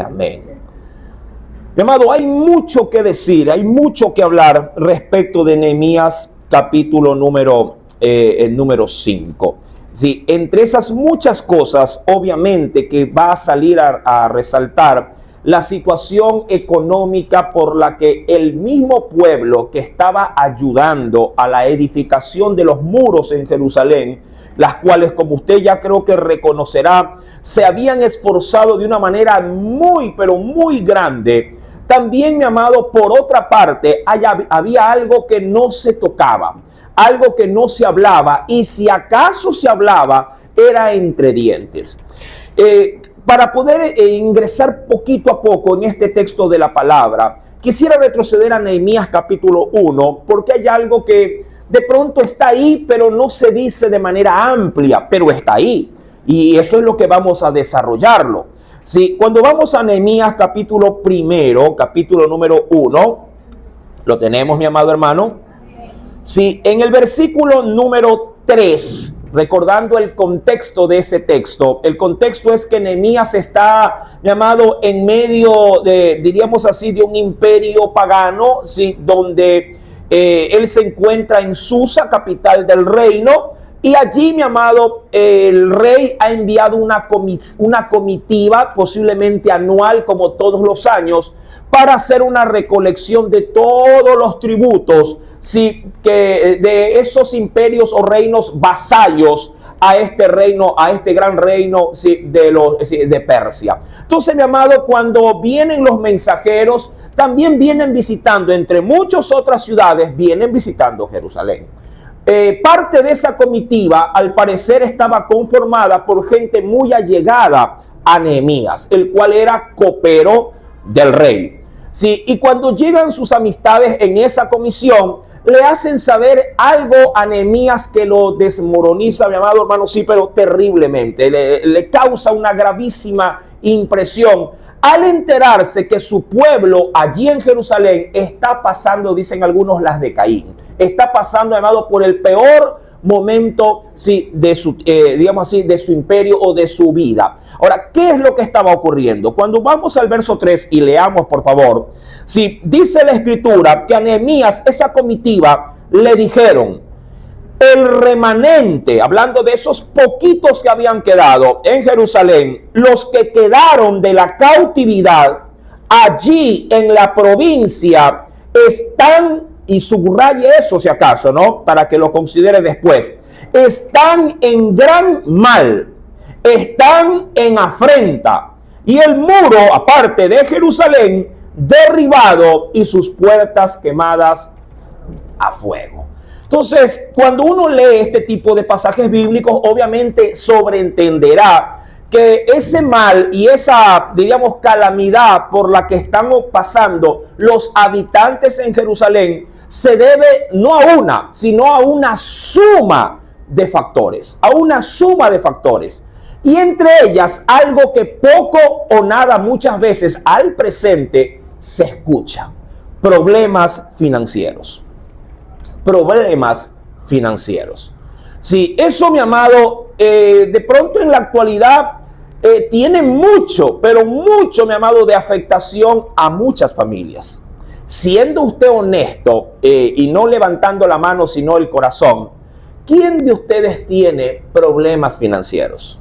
y amén. Mi amado, hay mucho que decir, hay mucho que hablar respecto de Nehemías capítulo número 5. Sí, entre esas muchas cosas, obviamente que va a salir a resaltar la situación económica por la que el mismo pueblo que estaba ayudando a la edificación de los muros en Jerusalén, las cuales, como usted ya creo que reconocerá, se habían esforzado de una manera muy, pero muy grande. También, mi amado, por otra parte, había algo que no se tocaba, algo que no se hablaba, y si acaso se hablaba, era entre dientes. Para poder ingresar poquito a poco en este texto de la palabra, quisiera retroceder a Nehemías capítulo 1, porque hay algo que de pronto está ahí, pero no se dice de manera amplia, pero está ahí. Y eso es lo que vamos a desarrollarlo. Sí, cuando vamos a Nehemías capítulo primero, capítulo número 1, lo tenemos, mi amado hermano. Sí, en el versículo número 3, recordando el contexto de ese texto, el contexto es que Nehemías está, llamado, en medio de, diríamos así, de un imperio pagano, ¿sí? Donde él se encuentra en Susa, capital del reino, y allí, mi amado, el rey ha enviado una comitiva, posiblemente anual, como todos los años, para hacer una recolección de todos los tributos, ¿sí? Que de esos imperios o reinos vasallos a este reino, a este gran reino, ¿sí? de Persia. Entonces, mi amado, cuando vienen los mensajeros, también vienen visitando, entre muchas otras ciudades, vienen visitando Jerusalén. Parte de esa comitiva, al parecer, estaba conformada por gente muy allegada a Nehemías, el cual era copero del rey. Sí, y cuando llegan sus amistades en esa comisión, le hacen saber algo a Nehemías que lo desmoroniza, mi amado hermano, sí, pero terriblemente. Le causa una gravísima impresión al enterarse que su pueblo allí en Jerusalén está pasando, dicen algunos, las de Caín. Está pasando, amado, por el peor momento, sí, de su, digamos así, de su imperio o de su vida. Ahora, ¿qué es lo que estaba ocurriendo? Cuando vamos al verso 3 y leamos, por favor, sí, dice la escritura que a Nehemías, esa comitiva, le dijeron: el remanente, hablando de esos poquitos que habían quedado en Jerusalén, los que quedaron de la cautividad allí en la provincia, están, y subraye eso si acaso, ¿no? Para que lo considere después, están en gran mal, están en afrenta, y el muro, aparte de Jerusalén, derribado y sus puertas quemadas a fuego. Entonces, cuando uno lee este tipo de pasajes bíblicos, obviamente sobreentenderá que ese mal y esa, diríamos, calamidad por la que están pasando los habitantes en Jerusalén se debe no a una, sino a una suma de factores, a una suma de factores. Y entre ellas, algo que poco o nada muchas veces al presente se escucha: problemas financieros. Problemas financieros. Sí, eso, mi amado, de pronto en la actualidad tiene mucho, pero mucho, mi amado, de afectación a muchas familias. Siendo usted honesto y no levantando la mano, sino el corazón, ¿quién de ustedes tiene problemas financieros?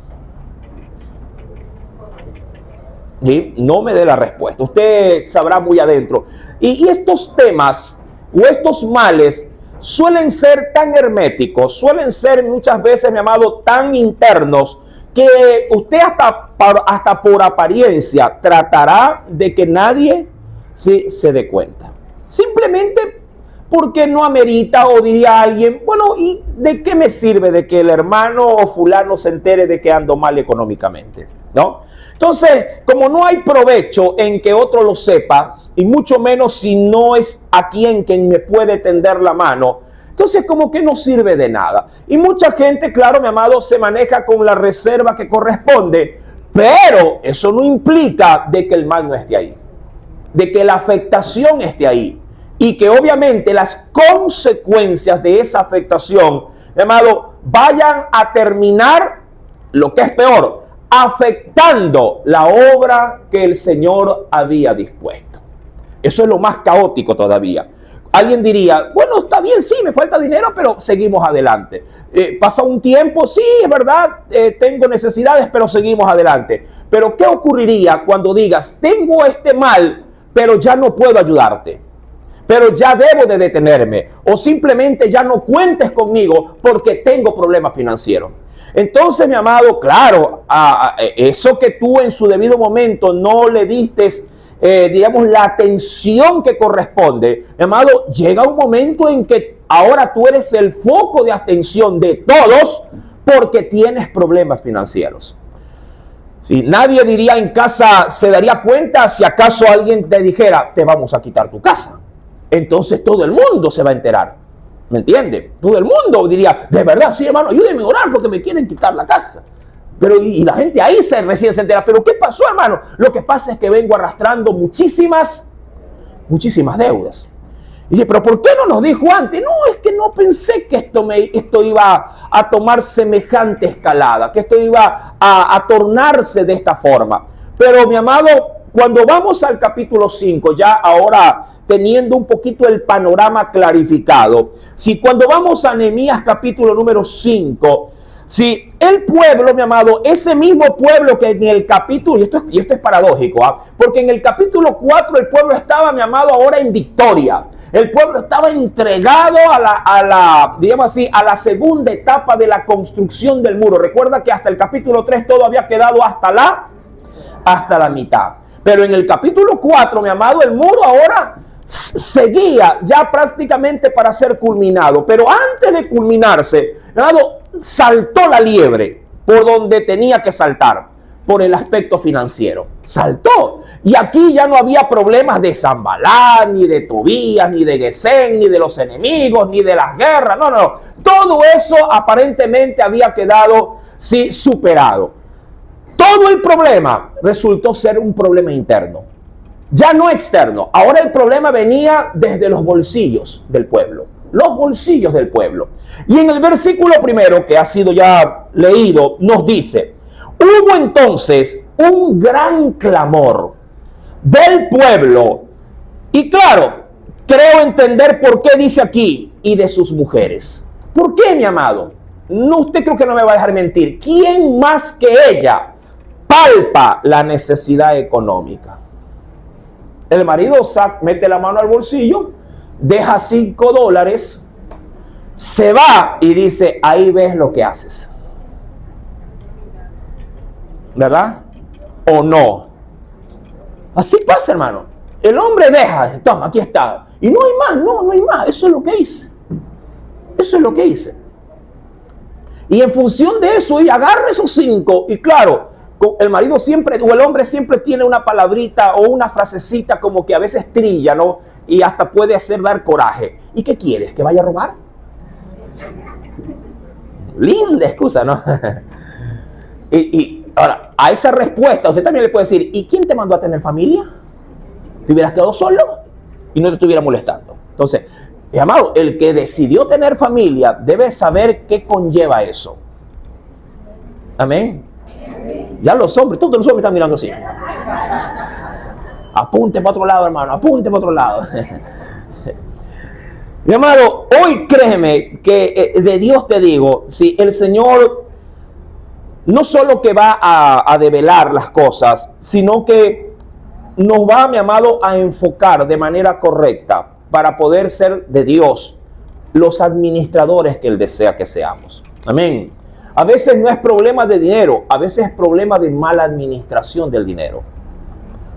¿Sí? No me dé la respuesta, usted sabrá muy adentro. Y estos temas o estos males suelen ser tan herméticos, suelen ser muchas veces, mi amado, tan internos, que usted hasta por apariencia tratará de que nadie se dé cuenta. Simplemente porque no amerita, o diría alguien, bueno, ¿y de qué me sirve de que el hermano o fulano se entere de que ando mal económicamente? ¿No? Entonces, como no hay provecho en que otro lo sepa, y mucho menos si no es a quien me puede tender la mano, entonces como que no sirve de nada. Y mucha gente, claro, mi amado, se maneja con la reserva que corresponde, pero eso no implica de que el mal no esté ahí, de que la afectación esté ahí, y que obviamente las consecuencias de esa afectación, mi amado, vayan a terminar, lo que es peor, afectando la obra que el Señor había dispuesto. Eso es lo más caótico todavía. Alguien diría, bueno, está bien, sí, me falta dinero, pero seguimos adelante. Pasa un tiempo, sí, es verdad, tengo necesidades, pero seguimos adelante. Pero ¿qué ocurriría cuando digas, tengo este mal, pero ya no puedo ayudarte? Pero ya debo de detenerme, o simplemente ya no cuentes conmigo porque tengo problemas financieros. Entonces, mi amado, claro, eso que tú en su debido momento no le diste, digamos, la atención que corresponde, mi amado, llega un momento en que ahora tú eres el foco de atención de todos porque tienes problemas financieros. Si nadie diría en casa, se daría cuenta si acaso alguien te dijera, te vamos a quitar tu casa. Entonces todo el mundo se va a enterar. ¿Me entiende? Todo el mundo diría, de verdad, sí, hermano, ayúdenme a orar porque me quieren quitar la casa. Pero y la gente ahí recién se entera. ¿Pero qué pasó, hermano? Lo que pasa es que vengo arrastrando muchísimas deudas. Y dice, pero ¿por qué no nos dijo antes? No, es que no pensé que esto iba a tomar semejante escalada, que esto iba a tornarse de esta forma. Pero, mi amado, cuando vamos al capítulo 5, ya ahora teniendo un poquito el panorama clarificado, si cuando vamos a Nehemías capítulo número 5, si el pueblo, mi amado, ese mismo pueblo que en el capítulo, y esto es paradójico, porque en el capítulo 4 el pueblo estaba, mi amado, ahora en victoria. El pueblo estaba entregado digamos así, a la segunda etapa de la construcción del muro. Recuerda que hasta el capítulo 3 todo había quedado hasta la mitad. Pero en el capítulo 4, mi amado, el muro ahora seguía ya prácticamente para ser culminado. Pero antes de culminarse, mi amado, saltó la liebre por donde tenía que saltar, por el aspecto financiero. Saltó. Y aquí ya no había problemas de Sanballat, ni de Tobías, ni de Gesem, ni de los enemigos, ni de las guerras. No, no. Todo eso aparentemente había quedado, sí, superado. Todo el problema resultó ser un problema interno, ya no externo. Ahora el problema venía desde los bolsillos del pueblo. Los bolsillos del pueblo. Y en el versículo primero, que ha sido ya leído, nos dice, hubo entonces un gran clamor del pueblo. Y claro, creo entender por qué dice aquí, y de sus mujeres. ¿Por qué, mi amado? No, usted creo que no me va a dejar mentir. ¿Quién más que ella palpa la necesidad económica? El marido mete la mano al bolsillo, deja $5, se va y dice, ahí ves lo que haces. ¿Verdad? ¿O no? Así pasa, hermano. El hombre deja, toma, aquí está. Y no hay más, no hay más. Eso es lo que hice. Eso es lo que hice. Y en función de eso, y agarra esos 5, y claro, el marido siempre, o el hombre siempre tiene una palabrita o una frasecita como que a veces trilla, ¿no? Y hasta puede hacer dar coraje. ¿Y qué quieres? ¿Que vaya a robar? Linda excusa, ¿no? y ahora, a esa respuesta usted también le puede decir, ¿y quién te mandó a tener familia? ¿Te hubieras quedado solo y no te estuviera molestando? Entonces, mi amado, el que decidió tener familia debe saber qué conlleva eso. Amén. Ya los hombres, todos los hombres están mirando así. Apunte para otro lado, hermano, apunte para otro lado. Mi amado, hoy créeme que de Dios te digo, si el Señor no solo que va a develar las cosas, sino que nos va, mi amado, a enfocar de manera correcta para poder ser de Dios los administradores que Él desea que seamos. Amén. A veces no es problema de dinero, a veces es problema de mala administración del dinero.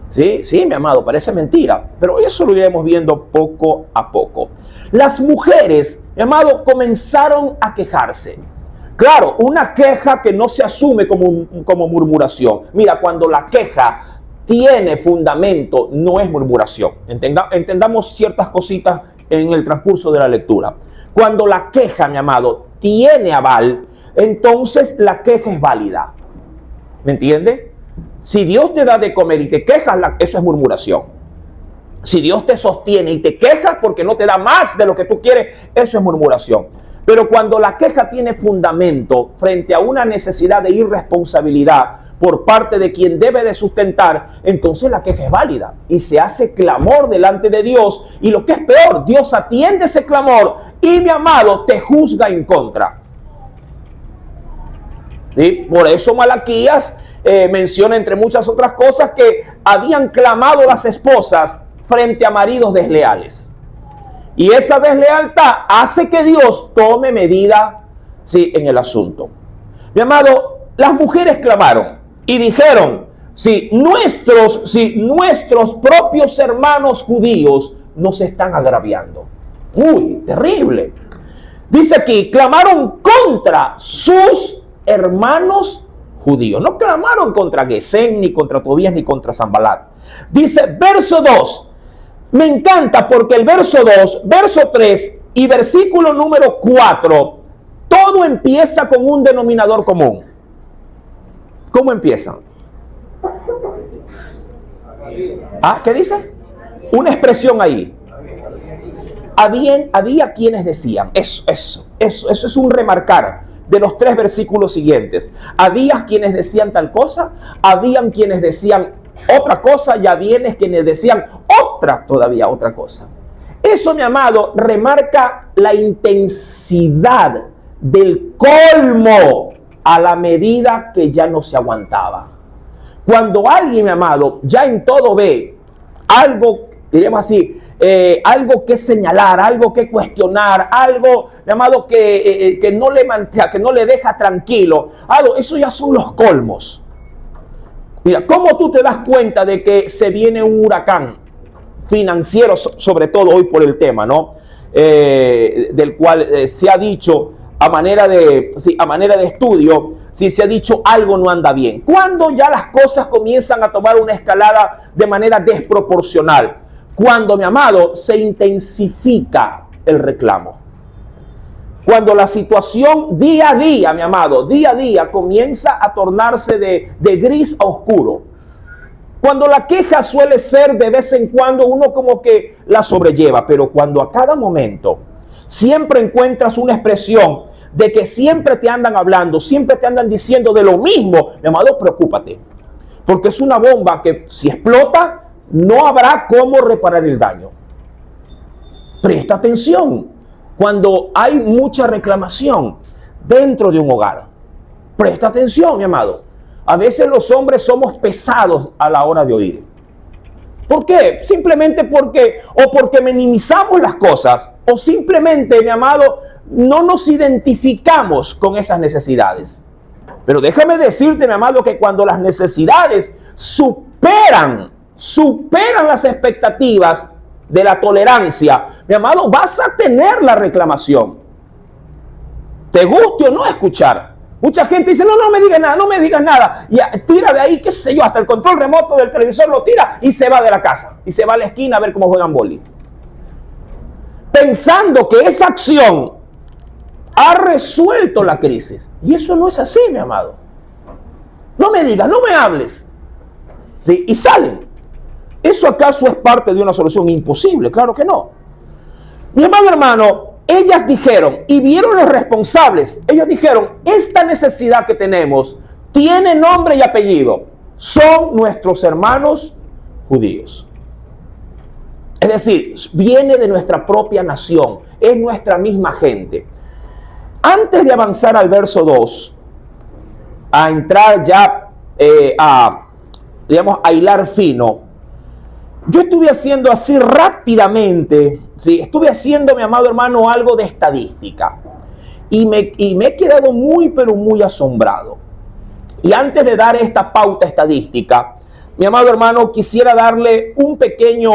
Sí, mi amado, parece mentira, pero eso lo iremos viendo poco a poco. Las mujeres, mi amado, comenzaron a quejarse. Claro, una queja que no se asume como murmuración. Mira, cuando la queja tiene fundamento, no es murmuración. Entendamos ciertas cositas en el transcurso de la lectura. Cuando la queja, mi amado, tiene aval, entonces la queja es válida. ¿Me entiende? Si Dios te da de comer y te quejas, eso es murmuración. Si Dios te sostiene y te quejas porque no te da más de lo que tú quieres, eso es murmuración. Pero cuando la queja tiene fundamento frente a una necesidad de irresponsabilidad por parte de quien debe de sustentar, entonces la queja es válida y se hace clamor delante de Dios. Y lo que es peor, Dios atiende ese clamor y, mi amado, te juzga en contra. ¿Sí? Por eso Malaquías menciona, entre muchas otras cosas, que habían clamado las esposas frente a maridos desleales. Y esa deslealtad hace que Dios tome medida, sí, en el asunto. Mi amado, las mujeres clamaron y dijeron, si nuestros propios hermanos judíos nos están agraviando. Uy, terrible. Dice aquí, clamaron contra sus hermanos judíos. No clamaron contra Gesem, ni contra Tobías, ni contra Sanbalat. Dice, verso 2. Me encanta porque el verso 2, verso 3 y versículo número 4, todo empieza con un denominador común. ¿Cómo empieza? ¿Ah? ¿Qué dice? Una expresión ahí. Había quienes decían, eso es un remarcar de los 3 versículos siguientes. Había quienes decían tal cosa, habían quienes decían otra cosa, ya vienes quienes decían otra cosa. Eso, mi amado, remarca la intensidad del colmo a la medida que ya no se aguantaba. Cuando alguien, mi amado, ya en todo ve algo, diríamos así, algo que señalar, algo que cuestionar, algo, mi amado, que no le deja tranquilo, eso ya son los colmos. Mira, ¿cómo tú te das cuenta de que se viene un huracán financiero, sobre todo hoy por el tema, ¿no? Del cual se ha dicho a manera de estudio, se ha dicho algo no anda bien. Cuando ya las cosas comienzan a tomar una escalada de manera desproporcional, cuando, mi amado, se intensifica el reclamo. Cuando la situación día a día, mi amado, día a día comienza a tornarse de gris a oscuro. Cuando la queja suele ser de vez en cuando uno como que la sobrelleva, pero cuando a cada momento siempre encuentras una expresión de que siempre te andan hablando, siempre te andan diciendo de lo mismo, mi amado, preocúpate. Porque es una bomba que si explota, no habrá cómo reparar el daño. Presta atención. Cuando hay mucha reclamación dentro de un hogar, presta atención, mi amado. A veces los hombres somos pesados a la hora de oír. ¿Por qué? Simplemente porque minimizamos las cosas, o simplemente, mi amado, no nos identificamos con esas necesidades. Pero déjame decirte, mi amado, que cuando las necesidades superan las expectativas de la tolerancia, mi amado, vas a tener la reclamación. Te guste o no escuchar. Mucha gente dice, no me digas nada. Y tira de ahí, qué sé yo, hasta el control remoto del televisor lo tira y se va de la casa. Y se va a la esquina a ver cómo juegan boli. Pensando que esa acción ha resuelto la crisis. Y eso no es así, mi amado. No me digas, no me hables. ¿Sí? Y salen. ¿Eso acaso es parte de una solución imposible? Claro que no. Mi amado hermano, ellas dijeron, y vieron los responsables, ellos dijeron, esta necesidad que tenemos tiene nombre y apellido. Son nuestros hermanos judíos. Es decir, viene de nuestra propia nación, es nuestra misma gente. Antes de avanzar al verso 2, a entrar ya a hilar fino, yo estuve haciendo así rápidamente, ¿sí? Estuve haciendo, mi amado hermano, algo de estadística. Y me he quedado muy, pero muy asombrado. Y antes de dar esta pauta estadística, mi amado hermano, quisiera darle un pequeño,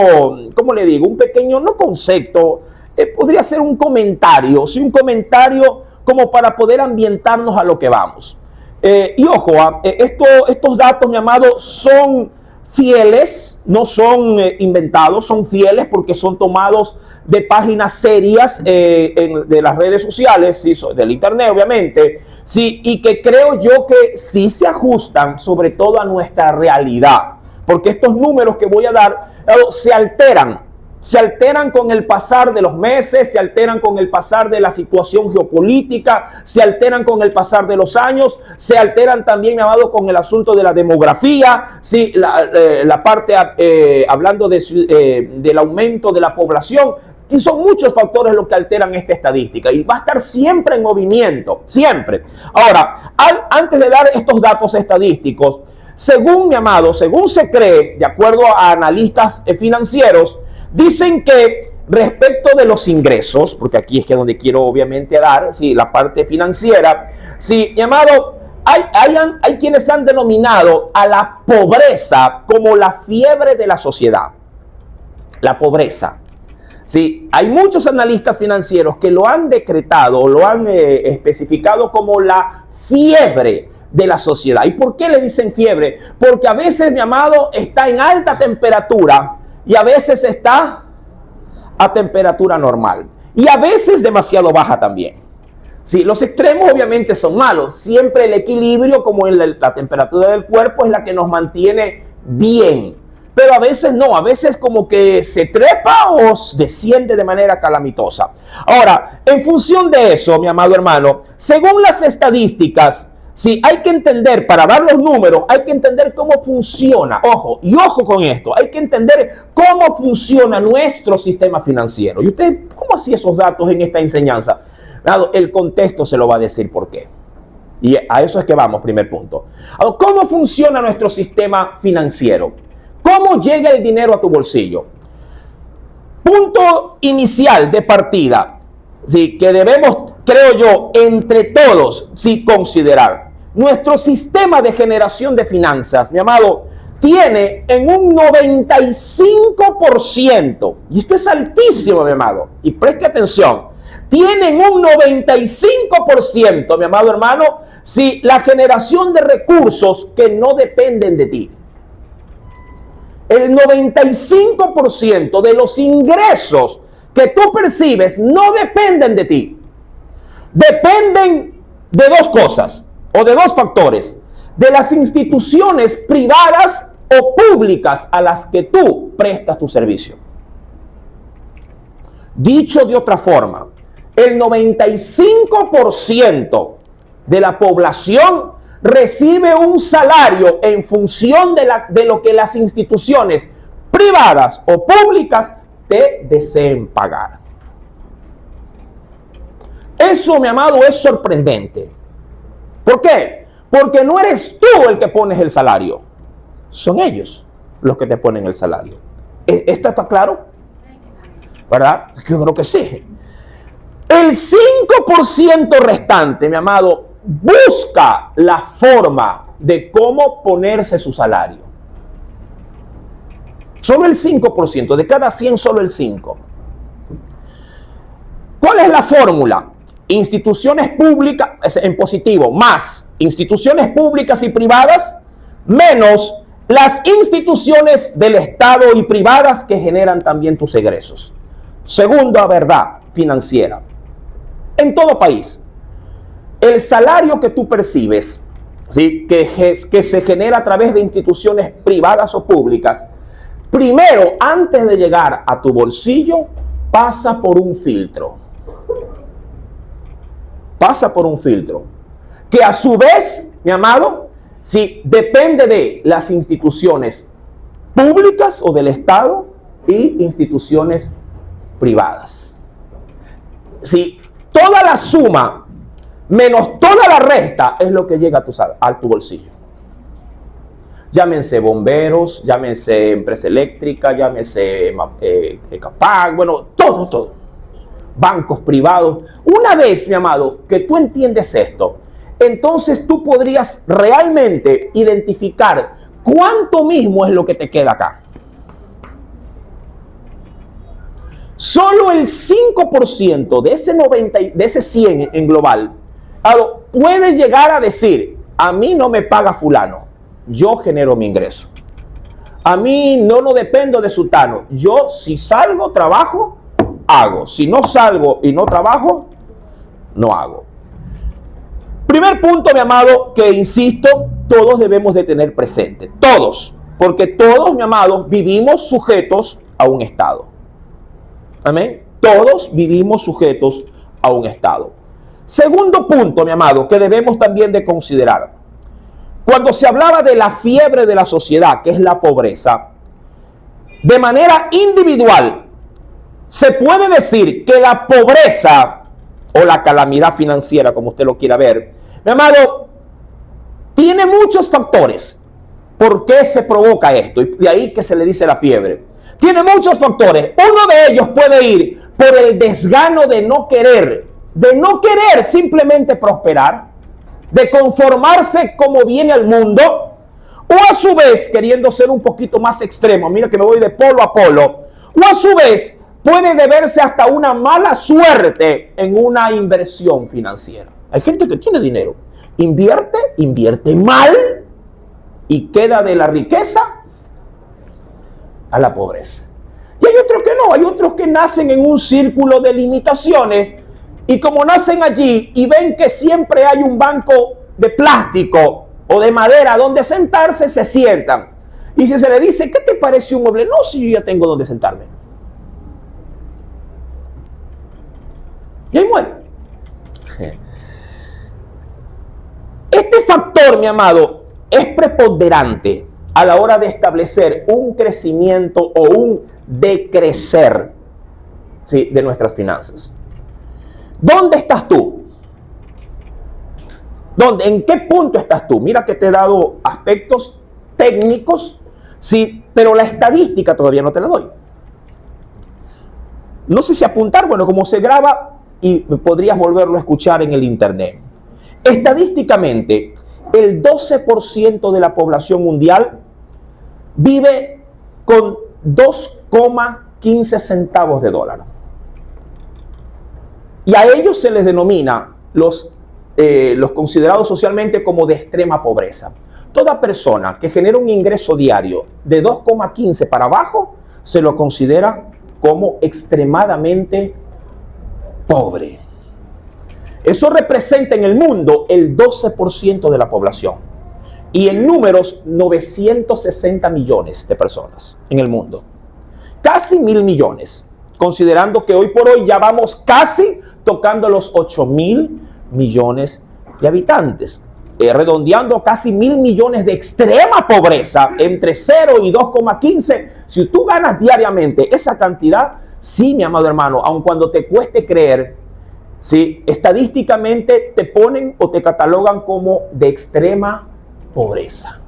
¿cómo le digo? Un pequeño, no concepto, podría ser un comentario, sí, un comentario como para poder ambientarnos a lo que vamos. Y ojo, estos datos, mi amado, son fieles, no son inventados, son fieles porque son tomados de páginas serias de las redes sociales, ¿sí? Del internet obviamente, ¿sí? Y que creo yo que sí se ajustan sobre todo a nuestra realidad, porque estos números que voy a dar se alteran se alteran con el pasar de los meses, se alteran con el pasar de la situación geopolítica, se alteran con el pasar de los años, se alteran también, mi amado, con el asunto de la demografía, ¿sí? La parte hablando del aumento de la población. Y son muchos factores los que alteran esta estadística y va a estar siempre en movimiento, siempre. Ahora, antes de dar estos datos estadísticos, según, mi amado, según se cree, de acuerdo a analistas financieros, dicen que respecto de los ingresos, porque aquí es que donde quiero obviamente dar, sí, la parte financiera, sí, mi amado, hay quienes han denominado a la pobreza como la fiebre de la sociedad. La pobreza. Sí, hay muchos analistas financieros que lo han decretado o lo han especificado como la fiebre de la sociedad. ¿Y por qué le dicen fiebre? Porque a veces, mi amado, está en alta temperatura y a veces está a temperatura normal. Y a veces demasiado baja también. Sí, los extremos obviamente son malos. Siempre el equilibrio, como en la temperatura del cuerpo, es la que nos mantiene bien. Pero a veces no, a veces como que se trepa o desciende de manera calamitosa. Ahora, en función de eso, mi amado hermano, según las estadísticas, sí, hay que entender, para dar los números, hay que entender cómo funciona. Ojo, y ojo con esto, hay que entender cómo funciona nuestro sistema financiero. ¿Y usted cómo hacía esos datos en esta enseñanza? El contexto se lo va a decir por qué. Y a eso es que vamos, primer punto. ¿Cómo funciona nuestro sistema financiero? ¿Cómo llega el dinero a tu bolsillo? Punto inicial de partida, sí, que debemos, creo yo, entre todos, sí, considerar. Nuestro sistema de generación de finanzas, mi amado, tiene en un 95%, y esto es altísimo, mi amado, y preste atención, tiene en un 95%, mi amado hermano, sí, la generación de recursos que no dependen de ti. El 95% de los ingresos que tú percibes no dependen de ti. Dependen de dos cosas o de dos factores. De las instituciones privadas o públicas a las que tú prestas tu servicio. Dicho de otra forma, el 95% de la población recibe un salario en función de lo que las instituciones privadas o públicas te deseen pagar. Eso, mi amado, es sorprendente. ¿Por qué? Porque no eres tú el que pones el salario. Son ellos los que te ponen el salario. ¿Esto está claro? ¿Verdad? Yo creo que sí. El 5% restante, mi amado, busca la forma de cómo ponerse su salario. Solo el 5%, de cada 100 solo el 5%. ¿Cuál es la fórmula? Instituciones públicas, en positivo, más instituciones públicas y privadas, menos las instituciones del Estado y privadas que generan también tus egresos. Segunda verdad financiera. En todo país, el salario que tú percibes, ¿sí?, que se genera a través de instituciones privadas o públicas, primero, antes de llegar a tu bolsillo, pasa por un filtro. Pasa por un filtro. Que a su vez, mi amado, sí, depende de las instituciones públicas o del Estado y instituciones privadas. Sí, toda la suma menos toda la resta es lo que llega a tu bolsillo. Llámense bomberos, llámense empresa eléctrica, llámense Capag, bueno, todo. Bancos privados. Una vez, mi amado, que tú entiendes esto, entonces tú podrías realmente identificar cuánto mismo es lo que te queda acá. Solo el 5% de ese 90, de ese 100 en global, puede llegar a decir, a mí no me paga fulano, yo genero mi ingreso. A mí no dependo de sutano. Yo si salgo, trabajo, hago. Si no salgo y no trabajo, no hago. Primer punto, mi amado, que insisto, todos debemos de tener presente. Todos. Porque todos, mi amado, vivimos sujetos a un Estado. Amén. Todos vivimos sujetos a un estado. Segundo punto, mi amado, que debemos también de considerar. Cuando se hablaba de la fiebre de la sociedad, que es la pobreza, de manera individual, se puede decir que la pobreza o la calamidad financiera, como usted lo quiera ver, mi amado, tiene muchos factores. ¿Por qué se provoca esto? Y de ahí que se le dice la fiebre. Tiene muchos factores. Uno de ellos puede ir por el desgano de no querer simplemente prosperar, de conformarse como viene al mundo, o a su vez queriendo ser un poquito más extremo. Mira que me voy de polo a polo. O a su vez puede deberse hasta una mala suerte en una inversión financiera. Hay gente que tiene dinero, invierte mal y queda de la riqueza a la pobreza. Y hay otros que no, hay otros que nacen en un círculo de limitaciones y como nacen allí y ven que siempre hay un banco de plástico o de madera donde sentarse, se sientan. Y si se le dice, ¿qué te parece un mueble? No, si yo ya tengo donde sentarme. Y ahí muere. Este factor, mi amado, es preponderante a la hora de establecer un crecimiento o un decrecer, ¿sí?, de nuestras finanzas. ¿Dónde estás tú? ¿En qué punto estás tú? Mira que te he dado aspectos técnicos, sí, pero la estadística todavía no te la doy. No sé si apuntar, bueno, como se graba y podrías volverlo a escuchar en el internet. Estadísticamente, el 12% de la población mundial vive con 2,15 centavos de dólar. Y a ellos se les denomina los considerados socialmente como de extrema pobreza. Toda persona que genera un ingreso diario de 2,15 para abajo se lo considera como extremadamente pobre. Eso representa en el mundo el 12% de la población. Y en números, 960 millones de personas en el mundo. Casi 1.000 millones. Considerando que hoy por hoy ya vamos casi tocando los 8.000 millones de habitantes. Redondeando casi 1.000 millones de extrema pobreza entre 0 y 2,15. Si tú ganas diariamente esa cantidad, sí, mi amado hermano, aun cuando te cueste creer, sí, estadísticamente te ponen o te catalogan como de extrema pobreza.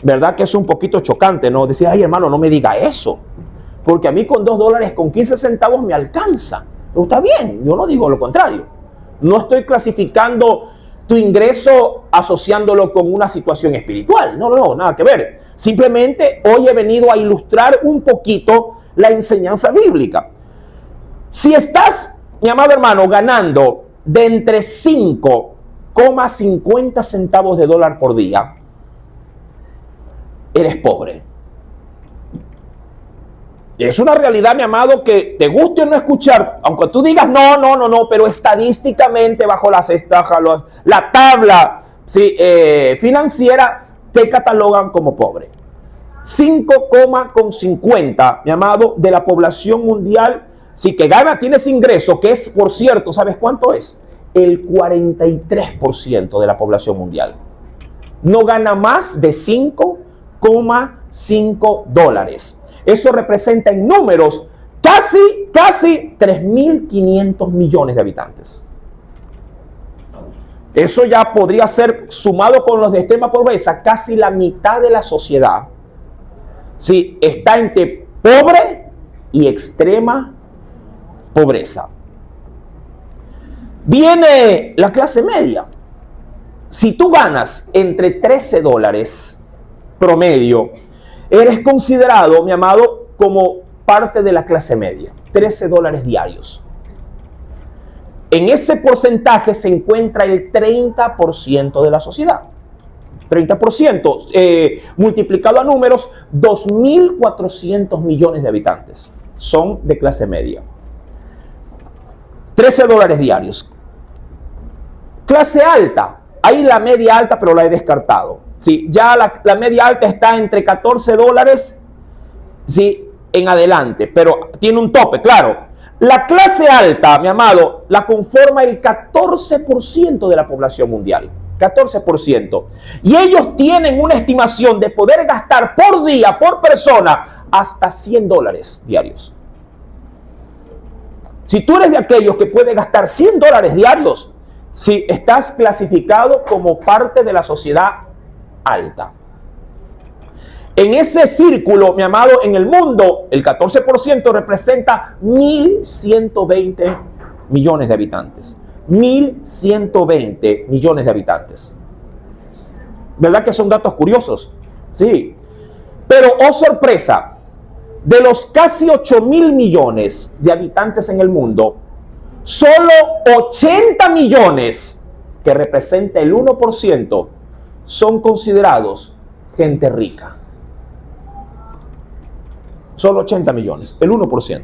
¿Verdad que es un poquito chocante, no? Decir, ay hermano, no me diga eso, porque a mí con $2.15 me alcanza. Pero está bien, yo no digo lo contrario. No estoy clasificando tu ingreso asociándolo con una situación espiritual. No, nada que ver. Simplemente hoy he venido a ilustrar un poquito la enseñanza bíblica. Si estás, mi amado hermano, ganando de entre 5,50 centavos de dólar por día, eres pobre. Y es una realidad, mi amado, que te guste o no escuchar, aunque tú digas no, pero estadísticamente bajo la tabla, ¿sí?, financiera, te catalogan como pobre. 5,50, mi amado, de la población mundial, sí, que gana, tienes ingreso, que es, por cierto, ¿sabes cuánto es? El 43% de la población mundial. No gana más de 5,5 dólares. Eso representa en números casi 3.500 millones de habitantes. Eso ya podría ser, sumado con los de extrema pobreza, casi la mitad de la sociedad. Sí, está entre pobre y extrema pobreza. Viene la clase media. Si tú ganas entre 13 dólares promedio, eres considerado, mi amado, como parte de la clase media. 13 dólares diarios. En ese porcentaje se encuentra el 30% de la sociedad. 30%, multiplicado a números, 2.400 millones de habitantes son de clase media. 13 dólares diarios. Clase alta, ahí la media alta, pero la he descartado. Sí, ya la media alta está entre 14 dólares, sí, en adelante, pero tiene un tope, claro. La clase alta, mi amado, la conforma el 14% de la población mundial. 14%. Y ellos tienen una estimación de poder gastar por día, por persona, hasta $100 diarios. Si tú eres de aquellos que puede gastar $100 diarios, si estás clasificado como parte de la sociedad alta. En ese círculo, mi amado, en el mundo, el 14% representa 1.120 millones de habitantes. 1.120 millones de habitantes. ¿Verdad que son datos curiosos? Sí. Pero, oh sorpresa, de los casi 8.000 millones de habitantes en el mundo, solo 80 millones, que representa el 1%, son considerados gente rica. Solo 80 millones, el 1%.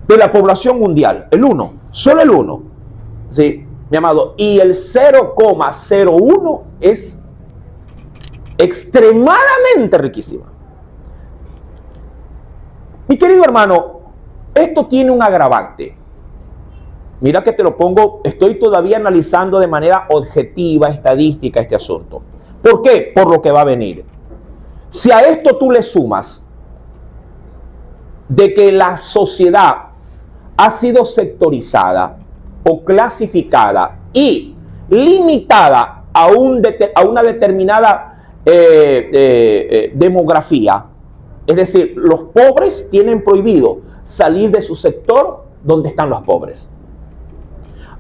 De la población mundial, el 1, solo el 1. ¿Sí? Mi amado, y el 0,01 es extremadamente riquísima. Mi querido hermano, esto tiene un agravante. Mira que te lo pongo, estoy todavía analizando de manera objetiva, estadística este asunto. ¿Por qué? Por lo que va a venir. Si a esto tú le sumas de que la sociedad ha sido sectorizada o clasificada y limitada a una determinada demografía, es decir, los pobres tienen prohibido salir de su sector donde están los pobres.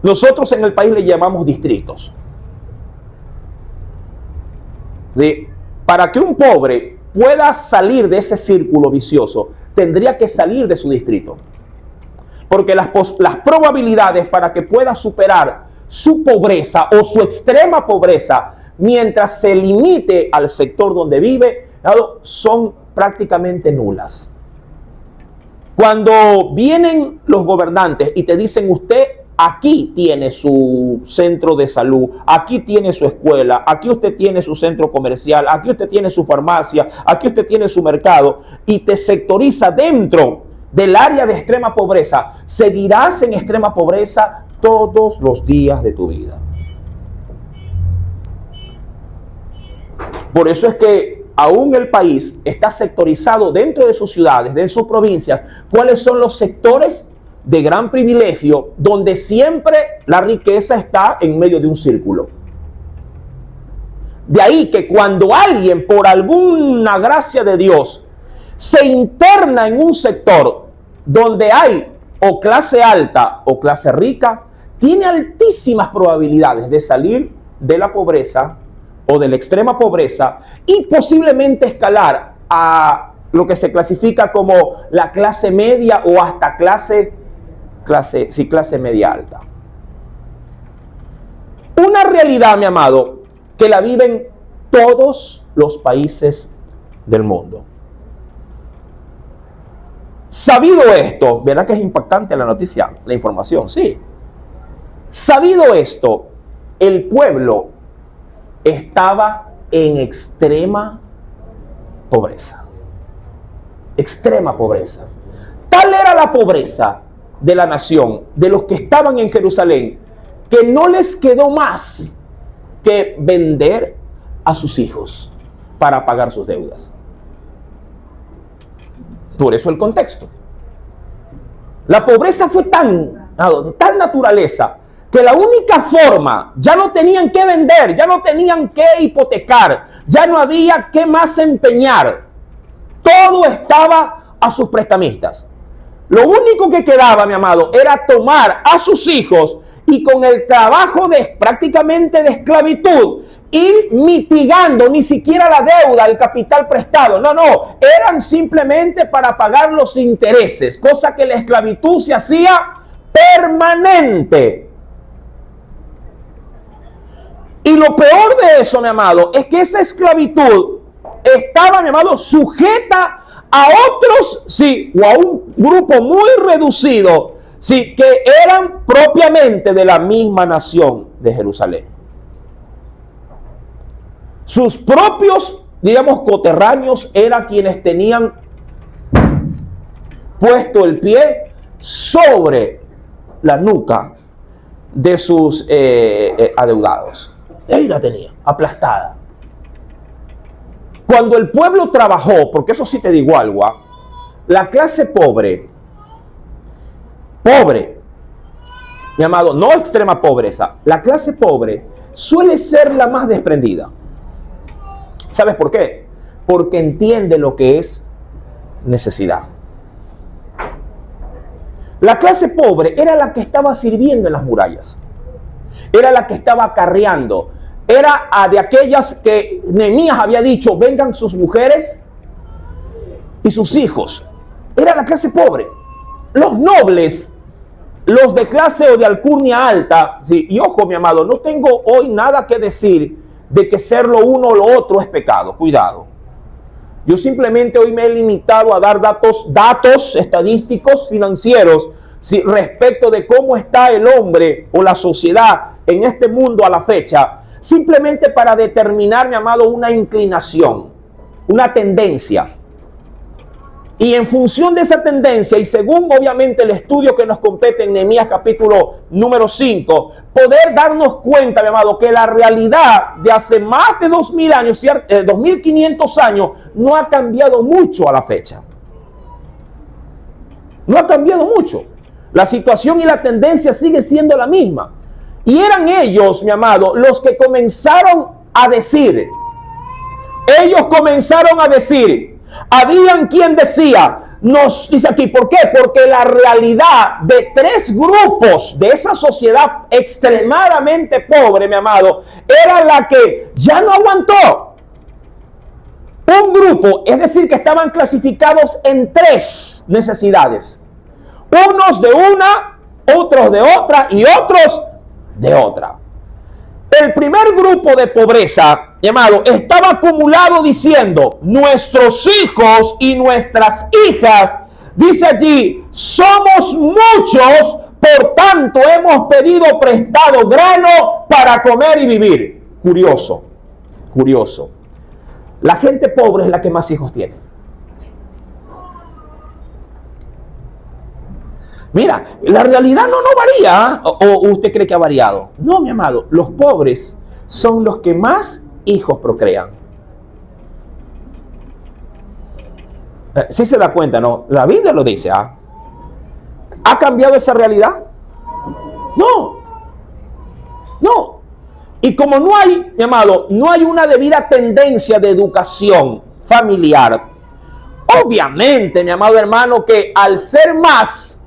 Nosotros en el país le llamamos distritos. ¿Sí? Para que un pobre pueda salir de ese círculo vicioso, tendría que salir de su distrito. Porque las probabilidades para que pueda superar su pobreza o su extrema pobreza mientras se limite al sector donde vive, son prácticamente nulas. Cuando vienen los gobernantes y te dicen, usted aquí tiene su centro de salud, aquí tiene su escuela, aquí usted tiene su centro comercial, aquí usted tiene su farmacia, aquí usted tiene su mercado, y te sectoriza dentro del área de extrema pobreza, seguirás en extrema pobreza todos los días de tu vida. Por eso es que aún el país está sectorizado dentro de sus ciudades, de sus provincias. ¿Cuáles son los sectores de gran privilegio donde siempre la riqueza está en medio de un círculo? De ahí que cuando alguien, por alguna gracia de Dios, se interna en un sector donde hay o clase alta o clase rica, tiene altísimas probabilidades de salir de la pobreza o de la extrema pobreza y posiblemente escalar a lo que se clasifica como la clase media o hasta clase media alta. Una realidad, mi amado, que la viven todos los países del mundo. Sabido esto, ¿verdad que es impactante la noticia, la información? Sí. Sabido esto, el pueblo estaba en extrema pobreza. Extrema pobreza. Tal era la pobreza de la nación, de los que estaban en Jerusalén, que no les quedó más que vender a sus hijos para pagar sus deudas. Por eso el contexto. La pobreza fue de tal naturaleza que la única forma, ya no tenían que vender, ya no tenían que hipotecar, ya no había que más empeñar. Todo estaba a sus prestamistas. Lo único que quedaba, mi amado, era tomar a sus hijos y con el trabajo prácticamente de esclavitud, ir mitigando ni siquiera la deuda, el capital prestado. No, eran simplemente para pagar los intereses, cosa que la esclavitud se hacía permanente. Y lo peor de eso, mi amado, es que esa esclavitud estaba, mi amado, sujeta a otros, sí, o a un grupo muy reducido, sí, que eran propiamente de la misma nación de Jerusalén. Sus propios, digamos, coterráneos eran quienes tenían puesto el pie sobre la nuca de sus adeudados. Ahí la tenía, aplastada. Cuando el pueblo trabajó, porque eso sí te digo algo, la clase pobre, mi amado, no extrema pobreza, la clase pobre suele ser la más desprendida. ¿Sabes por qué? Porque entiende lo que es necesidad. La clase pobre era la que estaba sirviendo en las murallas. Era la que estaba acarreando. Era de aquellas que Nehemías había dicho, vengan sus mujeres y sus hijos. Era la clase pobre. Los nobles, los de clase o de alcurnia alta, sí, y ojo mi amado, no tengo hoy nada que decir de que ser lo uno o lo otro es pecado. Cuidado. Yo simplemente hoy me he limitado a dar datos estadísticos financieros, sí, respecto de cómo está el hombre o la sociedad en este mundo a la fecha, simplemente para determinar, mi amado, una inclinación, una tendencia. Y en función de esa tendencia, y según obviamente el estudio que nos compete en Nehemías capítulo número 5, poder darnos cuenta, mi amado, que la realidad de hace más de 2000 años, 2500 años, no ha cambiado mucho a la fecha. No ha cambiado mucho. La situación y la tendencia sigue siendo la misma. Y eran ellos, mi amado, los que comenzaron a decir. Ellos comenzaron a decir. Habían quien decía, nos dice aquí, ¿por qué? Porque la realidad de tres grupos de esa sociedad extremadamente pobre, mi amado, era la que ya no aguantó. Un grupo, es decir, que estaban clasificados en tres necesidades. Unos de una, otros de otra y otros de otra. El primer grupo de pobreza, llamado, estaba acumulado diciendo, nuestros hijos y nuestras hijas, dice allí, somos muchos, por tanto hemos pedido prestado grano para comer y vivir. Curioso, curioso. La gente pobre es la que más hijos tiene. Mira, la realidad no varía. ¿O usted cree que ha variado? No, mi amado. Los pobres son los que más hijos procrean. Sí se da cuenta, ¿no? La Biblia lo dice. ¿Ha cambiado esa realidad? No. No. Y como no hay, mi amado, no hay una debida tendencia de educación familiar, obviamente, mi amado hermano, que al ser más,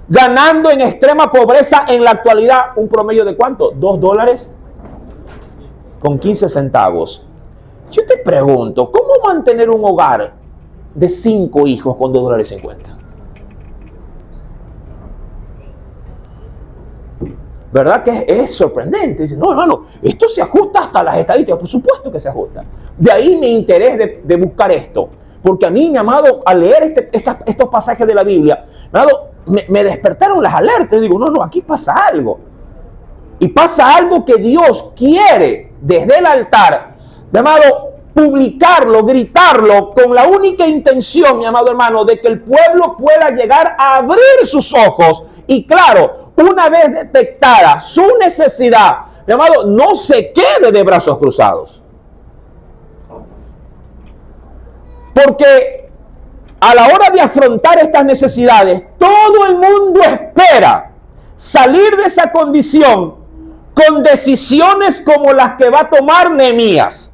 ganando en extrema pobreza en la actualidad, un promedio de ¿cuánto? $2 con 15 centavos. Yo te pregunto, ¿cómo mantener un hogar de 5 hijos con $2.50? ¿Verdad que es sorprendente? Dice, no, hermano, esto se ajusta hasta las estadísticas. Por supuesto que se ajusta. De ahí mi interés de buscar esto. Porque a mí, mi amado, al leer estos pasajes de la Biblia, mi amado, me despertaron las alertas. Digo, no, aquí pasa algo. Y pasa algo que Dios quiere desde el altar, mi amado, publicarlo, gritarlo, con la única intención, mi amado hermano, de que el pueblo pueda llegar a abrir sus ojos. Y claro, una vez detectada su necesidad, mi amado, no se quede de brazos cruzados. Porque a la hora de afrontar estas necesidades, todo el mundo espera salir de esa condición con decisiones como las que va a tomar Nehemías.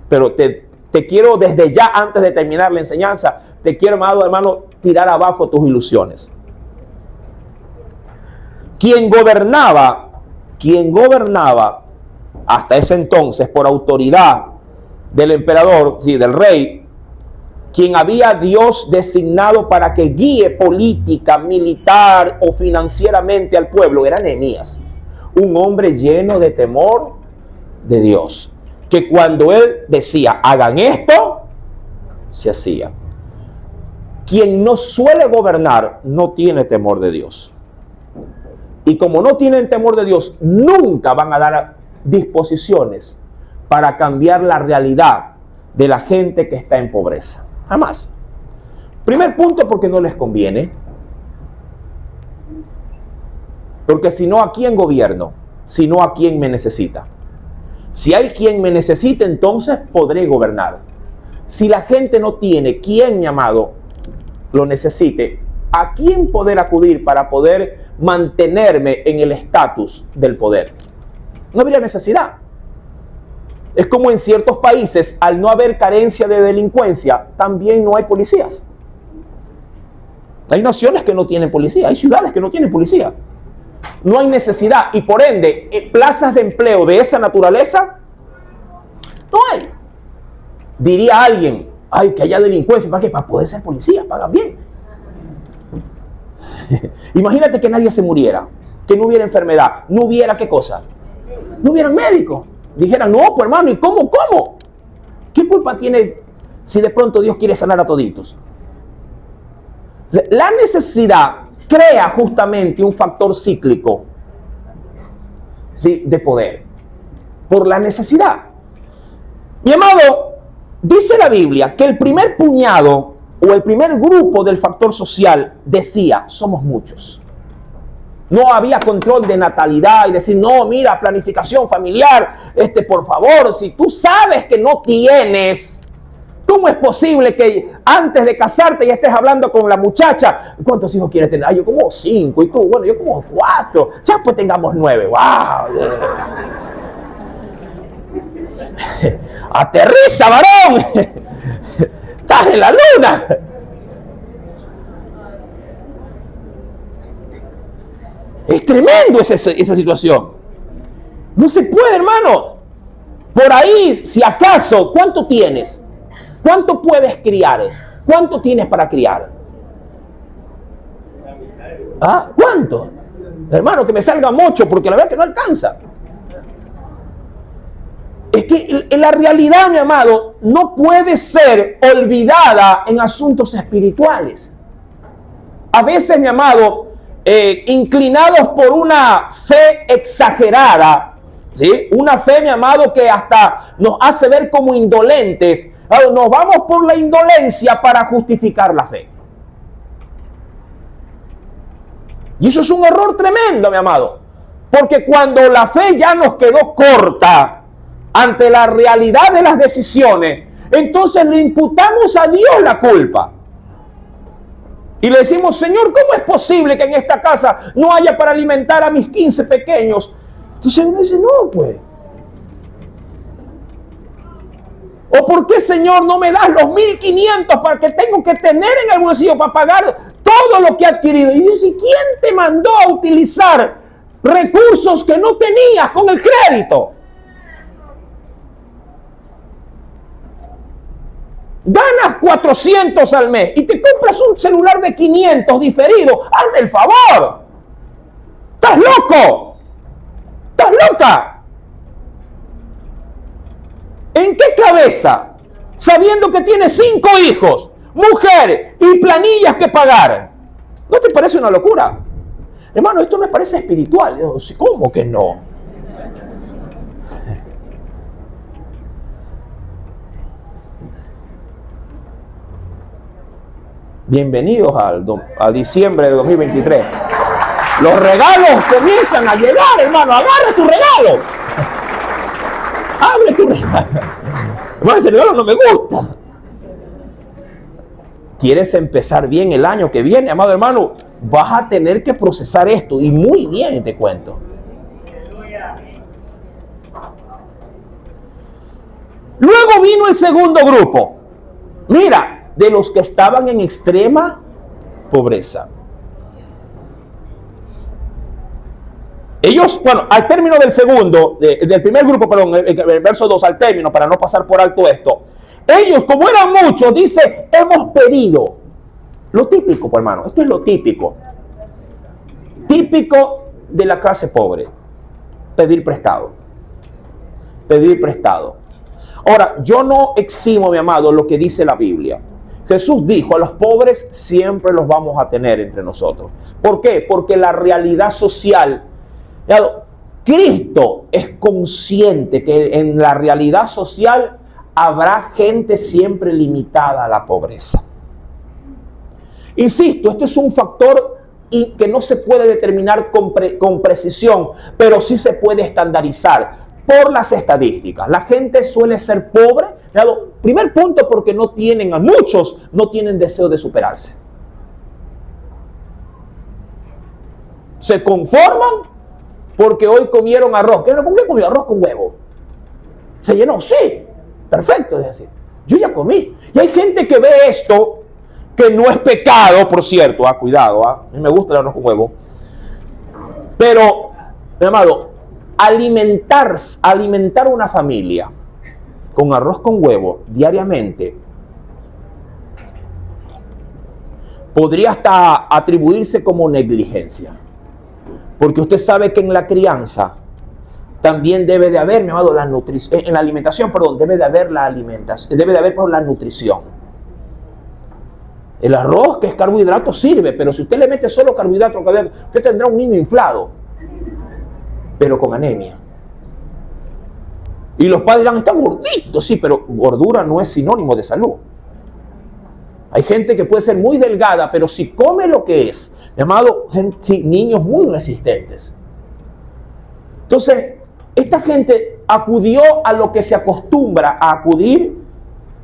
Pero te quiero desde ya, antes de terminar la enseñanza, te quiero, amado hermano, tirar abajo tus ilusiones. Quien gobernaba hasta ese entonces por autoridad del emperador, sí, del rey, quien había Dios designado para que guíe política, militar o financieramente al pueblo, era Nehemías, un hombre lleno de temor de Dios, que cuando él decía, hagan esto, se hacía. Quien no suele gobernar no tiene temor de Dios. Y como no tienen temor de Dios, nunca van a dar disposiciones para cambiar la realidad de la gente que está en pobreza. Jamás. Primer punto, porque no les conviene. Porque si no, ¿a quién gobierno? Si no, ¿a quién me necesita? Si hay quien me necesite, entonces podré gobernar. Si la gente no tiene quien, mi amado, lo necesite, ¿a quién poder acudir para poder mantenerme en el estatus del poder? No habría necesidad. Es como en ciertos países, al no haber carencia de delincuencia, también no hay policías. Hay naciones que no tienen policía, hay ciudades que no tienen policía. No hay necesidad y por ende, plazas de empleo de esa naturaleza, no hay. Diría alguien, ay, que haya delincuencia, ¿para qué? Para poder ser policía, pagan bien. Imagínate que nadie se muriera, que no hubiera enfermedad, no hubiera ¿qué cosa? No hubieran médicos. Dijeran, no, pues hermano, ¿y cómo? ¿Qué culpa tiene si de pronto Dios quiere sanar a toditos? La necesidad crea justamente un factor cíclico, ¿sí?, de poder. Por la necesidad. Mi amado, dice la Biblia que el primer puñado o el primer grupo del factor social decía, somos muchos. No había control de natalidad y decir, no, mira, planificación familiar, por favor, si tú sabes que no tienes, ¿cómo es posible que antes de casarte ya estés hablando con la muchacha? ¿Cuántos hijos quieres tener? Yo como 5 y tú, bueno, yo como 4, ya pues tengamos 9, wow. Aterriza, varón, estás en la luna. Es tremendo esa situación. No se puede, hermano. Por ahí, si acaso, ¿cuánto tienes? ¿Cuánto puedes criar? ¿Cuánto tienes para criar? ¿Ah? ¿Cuánto? Hermano, que me salga mucho, porque la verdad que no alcanza. Es que la realidad, mi amado, no puede ser olvidada en asuntos espirituales. A veces, mi amado, inclinados por una fe exagerada, ¿sí? Una fe, mi amado, que hasta nos hace ver como indolentes. Nos vamos por la indolencia para justificar la fe. Y eso es un error tremendo, mi amado. Porque cuando la fe ya nos quedó corta ante la realidad de las decisiones, entonces le imputamos a Dios la culpa. Y le decimos, Señor, ¿cómo es posible que en esta casa no haya para alimentar a mis 15 pequeños? Entonces uno dice, no, pues. ¿O por qué, Señor, no me das los 1.500 para que tengo que tener en el bolsillo para pagar todo lo que he adquirido? Y dice, ¿quién te mandó a utilizar recursos que no tenías con el crédito? Ganas 400 al mes y te compras un celular de 500 diferido. ¡Hazme el favor! ¿Estás loco? ¿Estás loca? ¿En qué cabeza? Sabiendo que tienes 5 hijos, mujer y planillas que pagar. ¿No te parece una locura? Hermano, esto me parece espiritual. ¿Cómo que no? Bienvenidos a diciembre de 2023. Los regalos comienzan a llegar, hermano. Agarra tu regalo. Abre tu regalo. Hermano, ese regalo no me gusta. ¿Quieres empezar bien el año que viene, amado hermano? Vas a tener que procesar esto. Y muy bien, te cuento. Luego vino el segundo grupo. Mira, de los que estaban en extrema pobreza. Ellos, bueno, al término del segundo, del primer grupo, perdón, el verso 2 al término, para no pasar por alto esto. Ellos, como eran muchos, dice, hemos pedido. Lo típico, pues, hermano, esto es lo típico. Típico de la clase pobre. Pedir prestado. Pedir prestado. Ahora, yo no eximo, mi amado, lo que dice la Biblia. Jesús dijo, a los pobres siempre los vamos a tener entre nosotros. ¿Por qué? Porque la realidad social, Cristo es consciente que en la realidad social habrá gente siempre limitada a la pobreza. Insisto, este es un factor que no se puede determinar con precisión, pero sí se puede estandarizar por las estadísticas. La gente suele ser pobre, primer punto, porque muchos no tienen deseo de superarse. Se conforman porque hoy comieron arroz. ¿Con qué comió? Arroz con huevo. ¿Se llenó? Sí. Perfecto, es decir, yo ya comí. Y hay gente que ve esto, que no es pecado, por cierto, cuidado, a mí me gusta el arroz con huevo. Pero, mi amado, alimentar una familia con arroz con huevo diariamente podría hasta atribuirse como negligencia. Porque usted sabe que en la crianza también debe de haber, mi amado, la nutrición. En la alimentación, perdón, debe de haber la alimentación, debe de haber la nutrición. El arroz, que es carbohidrato, sirve, pero si usted le mete solo carbohidrato, usted tendrá un niño inflado, pero con anemia. Y los padres dirán, está gordito, sí, pero gordura no es sinónimo de salud. Hay gente que puede ser muy delgada, pero si come lo que es, llamado niños muy resistentes. Entonces, esta gente acudió a lo que se acostumbra a acudir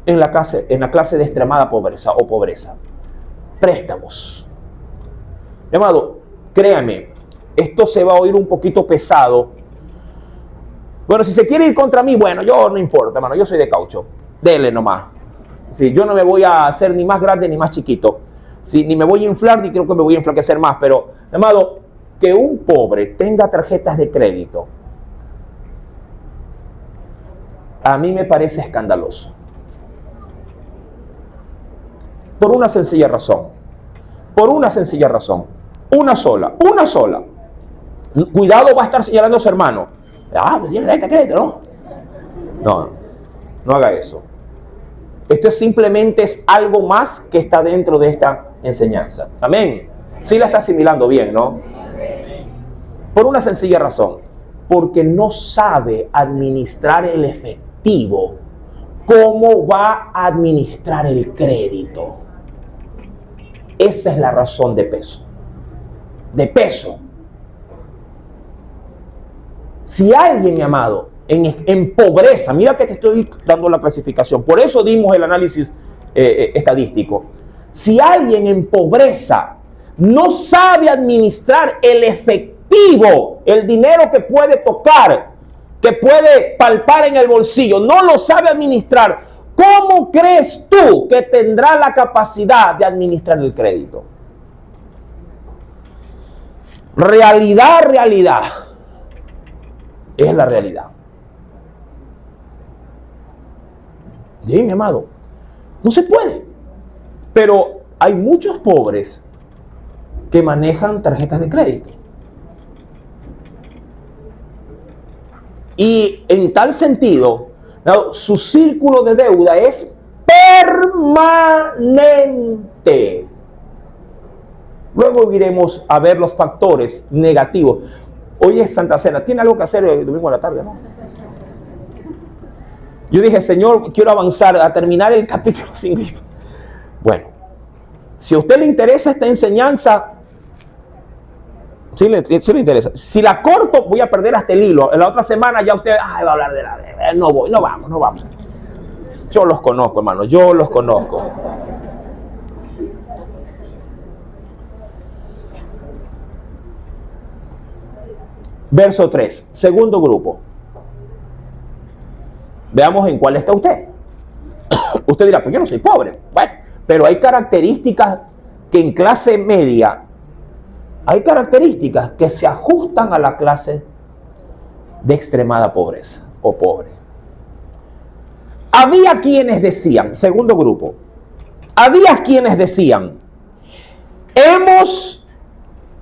en la clase de extremada pobreza o pobreza. Préstamos. Llamado, créame, esto se va a oír un poquito pesado. Bueno, si se quiere ir contra mí, bueno, yo no importa, hermano, yo soy de caucho. Dele nomás. Sí, yo no me voy a hacer ni más grande ni más chiquito. Sí, ni me voy a inflar, ni creo que me voy a enflaquecer más. Pero, amado, que un pobre tenga tarjetas de crédito, a mí me parece escandaloso. Por una sencilla razón. Por una sencilla razón. Una sola. Cuidado, va a estar señalando a su hermano. Pues tiene tarjeta de crédito, ¿no? No haga eso. Esto simplemente es algo más que está dentro de esta enseñanza. Amén. Sí la está asimilando bien, ¿no? Por una sencilla razón. Porque no sabe administrar el efectivo. ¿Cómo va a administrar el crédito? Esa es la razón de peso. De peso. Si alguien, mi amado, en pobreza, mira que te estoy dando la clasificación, por eso dimos el análisis estadístico. Si alguien en pobreza no sabe administrar el efectivo, el dinero que puede tocar, que puede palpar en el bolsillo, no lo sabe administrar, ¿cómo crees tú que tendrá la capacidad de administrar el crédito? Realidad. Es la realidad. Sí, mi amado. No se puede. Pero hay muchos pobres que manejan tarjetas de crédito. Y en tal sentido, su círculo de deuda es permanente. Luego iremos a ver los factores negativos. Hoy es Santa Cena. ¿Tiene algo que hacer el domingo a la tarde, no? Yo dije, Señor, quiero avanzar a terminar el capítulo 5. Bueno, si a usted le interesa esta enseñanza, sí le interesa. Si la corto, voy a perder hasta el hilo. En la otra semana ya usted va a hablar de la... No vamos. Yo los conozco, hermano, yo los conozco. Verso 3, segundo grupo. Veamos en cuál está usted. Usted dirá, pues yo no soy pobre. Bueno, pero hay características que en clase media, hay características que se ajustan a la clase de extremada pobreza o pobre. Había quienes decían, segundo grupo, había quienes decían, hemos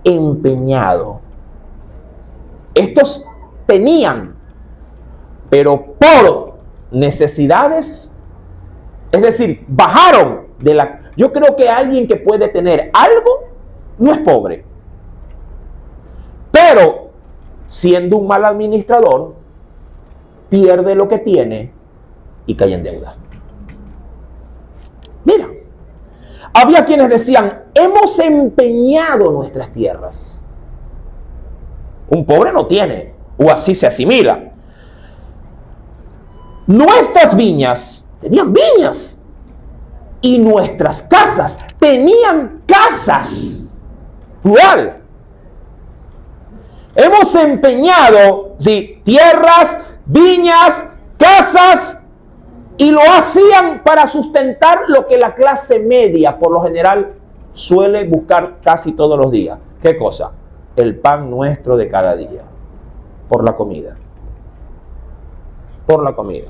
empeñado. Estos tenían, pero por necesidades, es decir, bajaron de la... Yo creo que alguien que puede tener algo no es pobre, pero siendo un mal administrador, pierde lo que tiene y cae en deuda. Mira, Había quienes decían, hemos empeñado nuestras tierras. Un pobre no tiene, o así se asimila. Nuestras viñas, tenían viñas, y nuestras casas, tenían casas, plural. Hemos empeñado, sí, tierras, viñas, casas, y lo hacían para sustentar lo que la clase media, por lo general, suele buscar casi todos los días. ¿Qué cosa? El pan nuestro de cada día. Por la comida. Por la comida.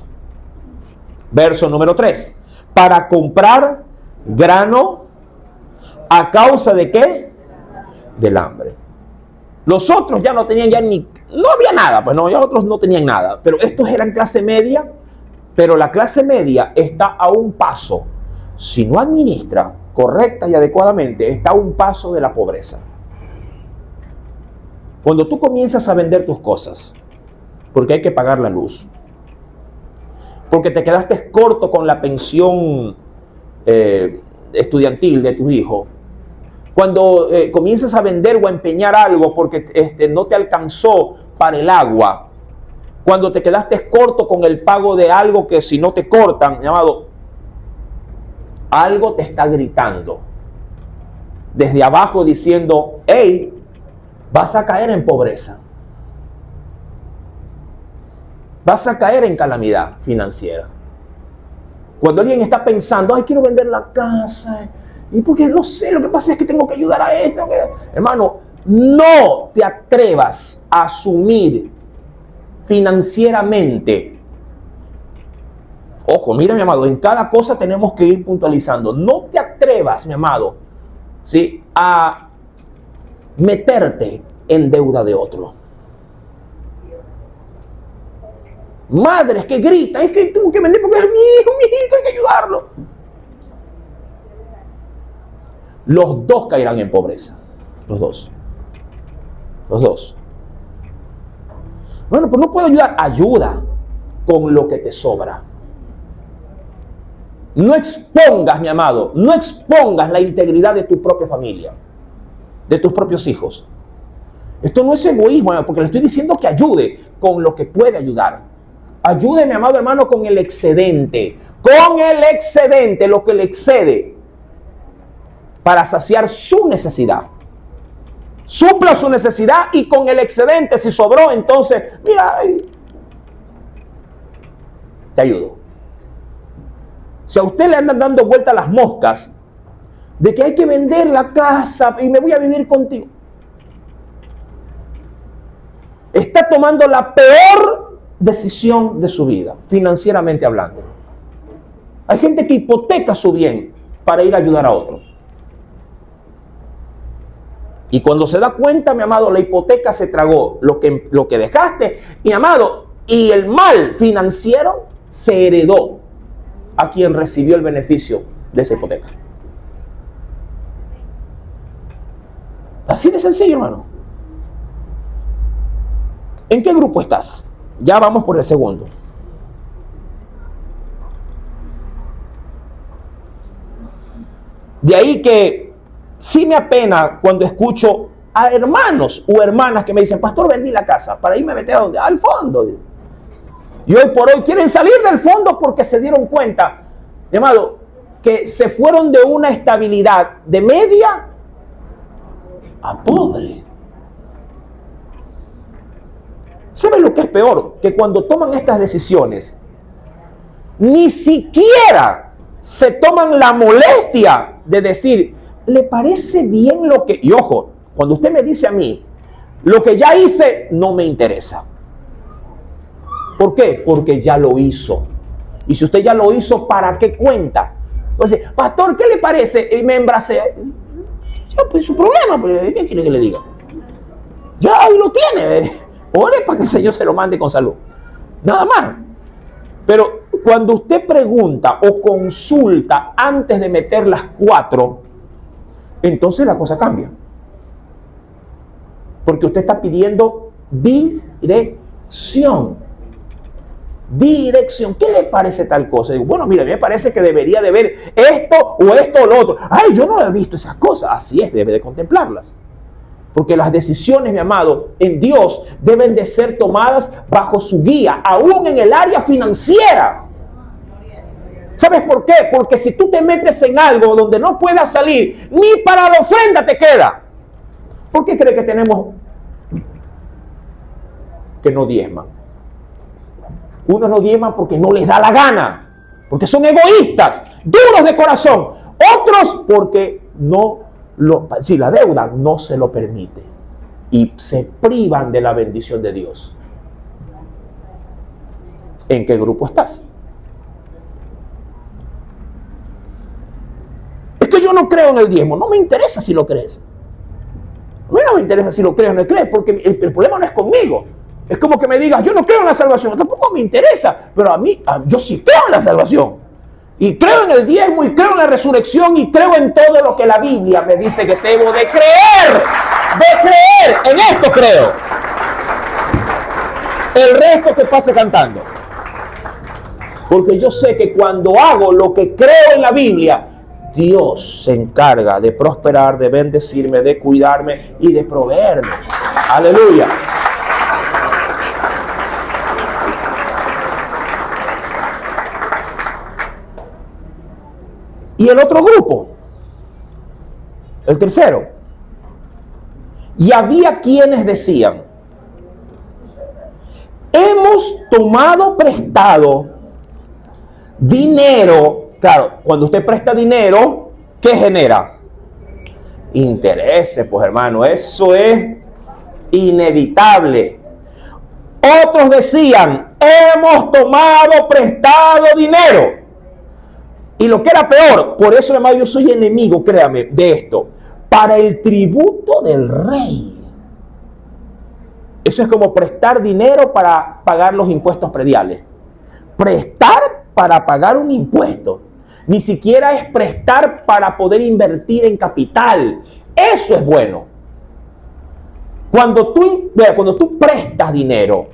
Verso número 3. Para comprar grano, ¿a causa de qué? Del hambre. Los otros ya no tenían no había nada, pues no, ya otros no tenían nada. Pero estos eran clase media, pero la clase media está a un paso, si no administra correcta y adecuadamente, está a un paso de la pobreza. Cuando tú comienzas a vender tus cosas, porque hay que pagar la luz, porque te quedaste corto con la pensión estudiantil de tu hijo, cuando comienzas a vender o a empeñar algo porque no te alcanzó para el agua, cuando te quedaste corto con el pago de algo que si no te cortan, mi amado, algo te está gritando desde abajo diciendo, hey, vas a caer en pobreza. Vas a caer en calamidad financiera. Cuando alguien está pensando, ay, quiero vender la casa, y porque no sé, lo que pasa es que tengo que ayudar a esto. Hermano, no te atrevas a asumir financieramente. Ojo, mira, mi amado, en cada cosa tenemos que ir puntualizando. No te atrevas, mi amado, ¿sí?, a meterte en deuda de otro. Madres que gritan, es que tengo que vender porque es mi hijito, hay que ayudarlo. Los dos caerán en pobreza. Los dos. Los dos. Bueno, pues no puedo ayudar. Ayuda con lo que te sobra. No expongas, mi amado, no expongas la integridad de tu propia familia, de tus propios hijos. Esto no es egoísmo, porque le estoy diciendo que ayude con lo que puede ayudar. Ayude, mi amado hermano, con el excedente. Con el excedente, lo que le excede, para saciar su necesidad. Supla su necesidad y con el excedente, si sobró, entonces, mira, te ayudo. Si a usted le andan dando vuelta las moscas de que hay que vender la casa y me voy a vivir contigo, está tomando la peor decisión de su vida, financieramente hablando. Hay gente que hipoteca su bien para ir a ayudar a otro. Y cuando se da cuenta, mi amado, la hipoteca se tragó lo que dejaste, mi amado, y el mal financiero se heredó a quien recibió el beneficio de esa hipoteca. Así de sencillo, hermano. ¿En qué grupo estás? Ya vamos por el segundo. De ahí que sí me apena cuando escucho a hermanos o hermanas que me dicen, pastor, vendí la casa para irme a meter a donde, al fondo. Y hoy por hoy quieren salir del fondo porque se dieron cuenta, mi amado, que se fueron de una estabilidad de media a pobre. ¿Saben lo que es peor? Que cuando toman estas decisiones, ni siquiera se toman la molestia de decir, ¿le parece bien lo que...? Y ojo, cuando usted me dice a mí, lo que ya hice no me interesa. ¿Por qué? Porque ya lo hizo. Y si usted ya lo hizo, ¿para qué cuenta? Entonces, pastor, ¿qué le parece? Y me embracé. Ya, pues su problema, pues, ¿qué quiere que le diga? Ya ahí lo tiene. Ore para que el Señor se lo mande con salud. Nada más. Pero cuando usted pregunta o consulta antes de meter las 4, entonces la cosa cambia. Porque usted está pidiendo dirección. dirección. ¿Qué le parece tal cosa? Digo, bueno, mira, me parece que debería de ver esto o lo otro. Ay, yo no he visto esas cosas. Así es, debe de contemplarlas. Porque las decisiones, mi amado, en Dios deben de ser tomadas bajo su guía, aún en el área financiera. ¿Sabes por qué? Porque si tú te metes en algo donde no puedas salir, ni para la ofrenda te queda. ¿Por qué cree que tenemos que no diezman? Unos no diezman porque no les da la gana, porque son egoístas, duros de corazón. Otros porque si la deuda no se lo permite y se privan de la bendición de Dios. ¿En qué grupo estás? Es que yo no creo en el diezmo. No me interesa si lo crees. A mí no me interesa si lo crees o no crees, porque el problema no es conmigo. Es como que me digas, yo no creo en la salvación. Tampoco me interesa, pero yo sí creo en la salvación. Y creo en el diezmo, y creo en la resurrección, y creo en todo lo que la Biblia me dice que tengo de creer. De creer. En esto creo. El resto que pase cantando. Porque yo sé que cuando hago lo que creo en la Biblia, Dios se encarga de prosperar, de bendecirme, de cuidarme y de proveerme. Aleluya. Y el otro grupo, el tercero, y había quienes decían, hemos tomado prestado dinero. Claro, cuando usted presta dinero, ¿qué genera? Intereses, pues hermano, eso es inevitable. Otros decían, hemos tomado prestado dinero. Y lo que era peor, por eso, hermano, yo soy enemigo, créame, de esto, para el tributo del rey. Eso es como prestar dinero para pagar los impuestos prediales. Prestar para pagar un impuesto. Ni siquiera es prestar para poder invertir en capital. Eso es bueno. Cuando tú prestas dinero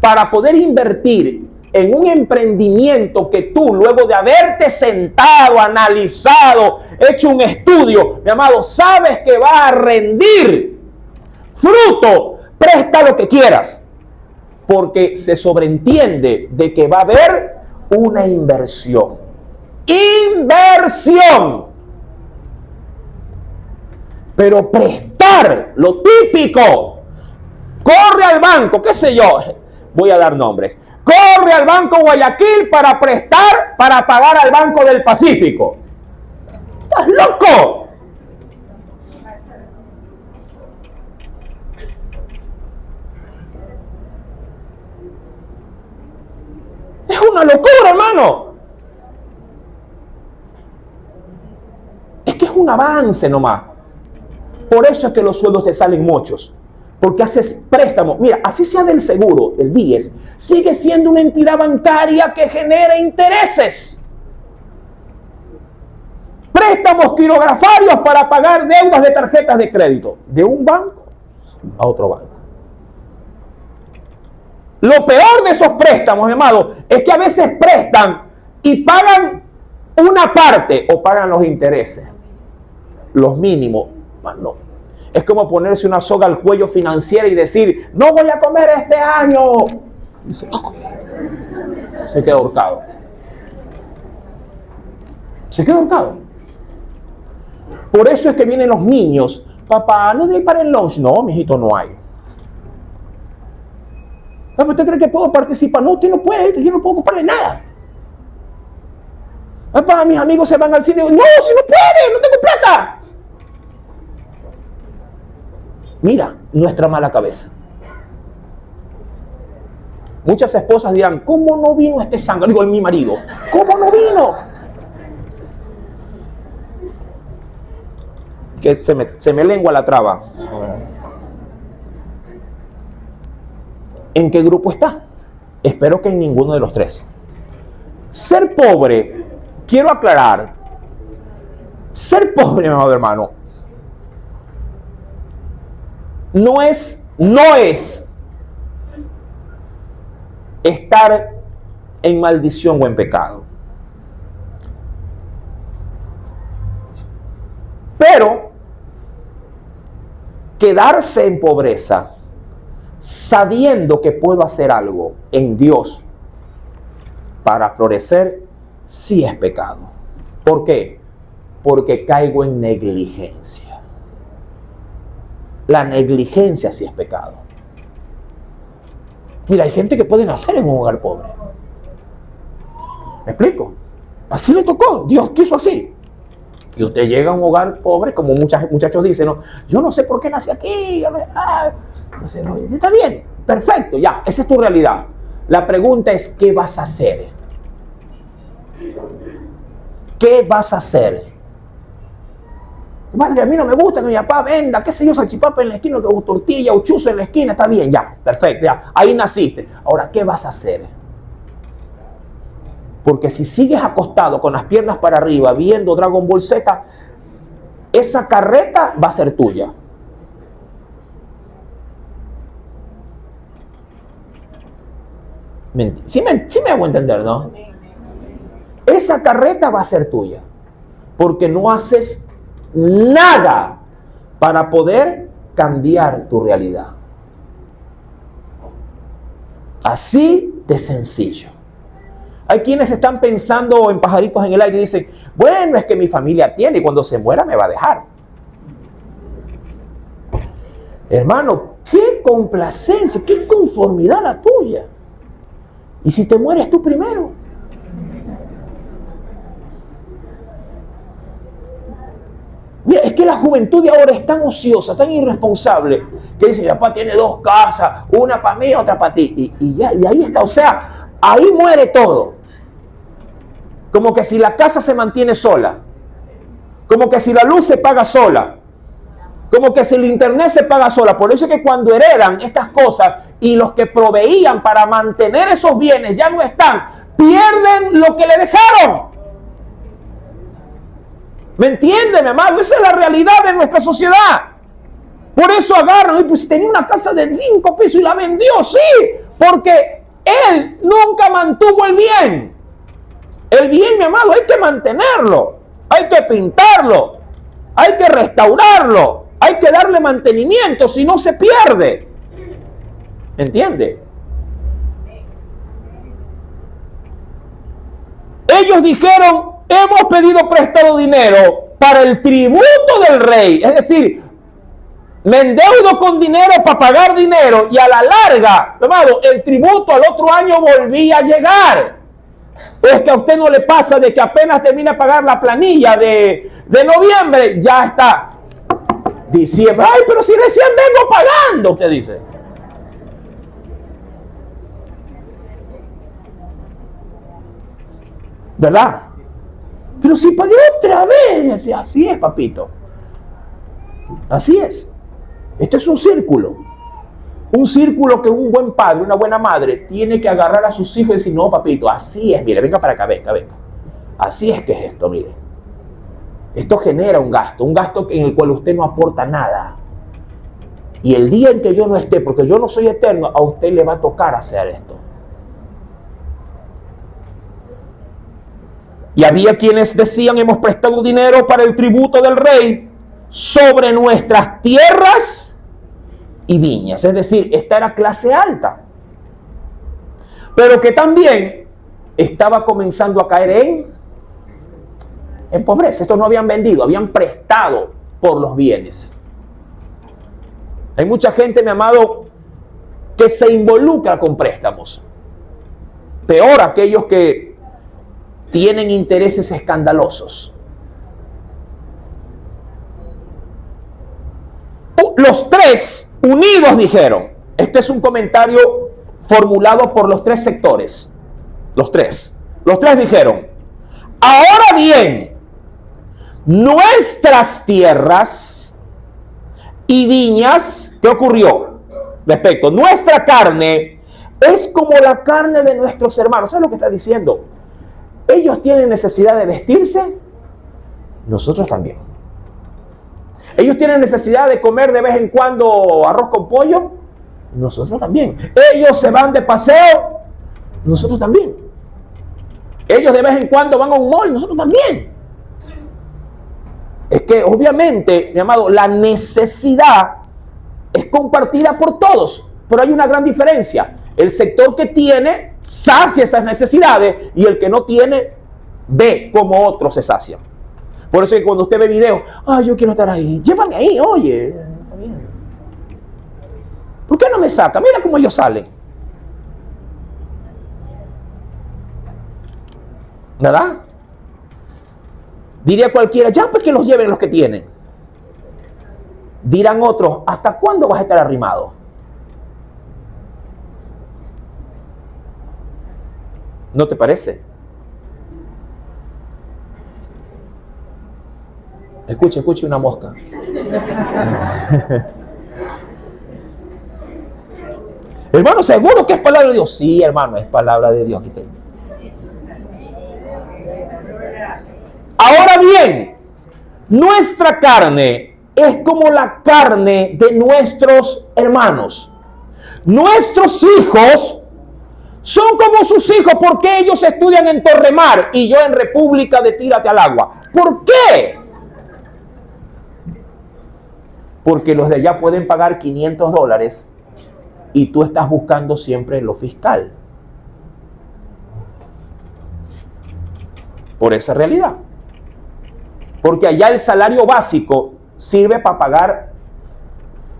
para poder invertir en un emprendimiento que tú, luego de haberte sentado, analizado, hecho un estudio, mi amado, sabes que va a rendir fruto, presta lo que quieras, porque se sobreentiende de que va a haber una inversión. Inversión. Pero prestar, lo típico, corre al banco, qué sé yo, voy a dar nombres, corre al Banco Guayaquil para prestar, para pagar al Banco del Pacífico. ¿Estás loco? Es una locura, hermano. Es que es un avance nomás. Por eso es que los sueldos te salen muchos. Porque haces préstamos. Mira, así sea del seguro, del BIES, sigue siendo una entidad bancaria que genera intereses. Préstamos quirografarios para pagar deudas de tarjetas de crédito. De un banco a otro banco. Lo peor de esos préstamos, hermano, es que a veces prestan y pagan una parte o pagan los intereses. Los mínimos. No. Es como ponerse una soga al cuello financiera y decir, no voy a comer este año. Se queda ahorcado. Se queda ahorcado. Por eso es que vienen los niños. Papá, ¿no hay para el lunch? No, mijito, no hay. ¿Usted cree que puedo participar? No, usted no puede, yo no puedo ocuparle nada. Papá, mis amigos se van al cine. No, si no puede, no tengo plata. Mira, nuestra mala cabeza. Muchas esposas dirán, ¿cómo no vino este sangre? Digo, mi marido, ¿cómo no vino? Que se me lengua la traba. ¿En qué grupo está? Espero que en ninguno de los tres. Ser pobre, quiero aclarar, ser pobre, mi amado hermano, no es estar en maldición o en pecado. Pero quedarse en pobreza sabiendo que puedo hacer algo en Dios para florecer, sí es pecado. ¿Por qué? Porque caigo en negligencia. La negligencia sí es pecado. Mira, hay gente que puede nacer en un hogar pobre. ¿Me explico? Así le tocó, Dios quiso así. Y usted llega a un hogar pobre, como muchos muchachos dicen, no, yo no sé por qué nací aquí. Entonces, no, está bien, perfecto, ya, esa es tu realidad. La pregunta es, ¿qué vas a hacer? ¿Qué vas a hacer? A mí no me gusta que mi papá venda, qué sé yo, salchipapa en la esquina, o tortilla, o chuzo en la esquina, está bien, ya, perfecto, ya, ahí naciste. Ahora, ¿qué vas a hacer? Porque si sigues acostado con las piernas para arriba viendo Dragon Ball Z, esa carreta va a ser tuya. Sí me hago entender, ¿no? Esa carreta va a ser tuya. Porque no haces nada para poder cambiar tu realidad. Así de sencillo. Hay quienes están pensando en pajaritos en el aire y dicen, bueno, es que mi familia tiene y cuando se muera me va a dejar. Hermano, qué complacencia, qué conformidad la tuya. ¿Y si te mueres tú primero? Mira, es que la juventud de ahora es tan ociosa, tan irresponsable, que dice, mi papá tiene 2 casas, una para mí, otra para ti. Y ahí está, o sea, ahí muere todo. Como que si la casa se mantiene sola. Como que si la luz se paga sola. Como que si el internet se paga sola. Por eso es que cuando heredan estas cosas y los que proveían para mantener esos bienes ya no están, pierden lo que le dejaron. ¿Me entiende, mi amado? Esa es la realidad de nuestra sociedad. Por eso agarran, y pues si tenía una casa de 5 pisos y la vendió, sí, porque él nunca mantuvo el bien. El bien, mi amado, hay que mantenerlo, hay que pintarlo, hay que restaurarlo, hay que darle mantenimiento, si no se pierde. ¿Me entiende? Ellos dijeron, hemos pedido prestado dinero para el tributo del rey. Es decir, me endeudo con dinero para pagar dinero y a la larga, amado, el tributo al otro año volvía a llegar. Es que a usted no le pasa de que apenas termina de pagar la planilla de noviembre, ya está diciembre. Ay, pero si recién vengo pagando, usted dice. ¿Verdad? Pero si pagué otra vez. Así es, papito. Así es. Esto es un círculo. Un círculo que un buen padre, una buena madre, tiene que agarrar a sus hijos y decir, no, papito, así es, mire, venga para acá, venga. Así es que es esto, mire. Esto genera un gasto en el cual usted no aporta nada. Y el día en que yo no esté, porque yo no soy eterno, a usted le va a tocar hacer esto. Y había quienes decían, hemos prestado dinero para el tributo del rey sobre nuestras tierras y viñas. Es decir, esta era clase alta. Pero que también estaba comenzando a caer en pobreza. Estos no habían vendido, habían prestado por los bienes. Hay mucha gente, mi amado, que se involucra con préstamos. Peor aquellos que tienen intereses escandalosos. Los 3 unidos dijeron, este es un comentario formulado por los 3 sectores, los tres dijeron, ahora bien, nuestras tierras y viñas, ¿qué ocurrió? Respecto, nuestra carne es como la carne de nuestros hermanos. ¿Sabes lo que está diciendo? Ellos tienen necesidad de vestirse, nosotros también. Ellos tienen necesidad de comer de vez en cuando arroz con pollo, nosotros también. Ellos se van de paseo, nosotros también. ellos de vez en cuando van a un mall, nosotros también. Es que obviamente, mi amado, la necesidad es compartida por todos, pero hay una gran diferencia. El sector que tiene sacia esas necesidades y el que no tiene ve cómo otros se sacian. Por eso es que cuando usted ve videos, yo quiero estar ahí, llévame ahí, oye, está bien. ¿Por qué no me saca? Mira cómo ellos salen. ¿Verdad? Diría cualquiera, ya pues que los lleven los que tienen. Dirán otros, ¿hasta cuándo vas a estar arrimado? ¿No te parece? Escuche una mosca. Hermano, ¿seguro que es palabra de Dios? Sí, hermano, es palabra de Dios. Aquí tengo. Ahora bien, nuestra carne es como la carne de nuestros hermanos. Nuestros hijos son como sus hijos porque ellos estudian en Torremar y yo en República de Tírate al Agua. ¿Por qué? Porque los de allá pueden pagar $500 y tú estás buscando siempre lo fiscal. Por esa realidad. Porque allá el salario básico sirve para pagar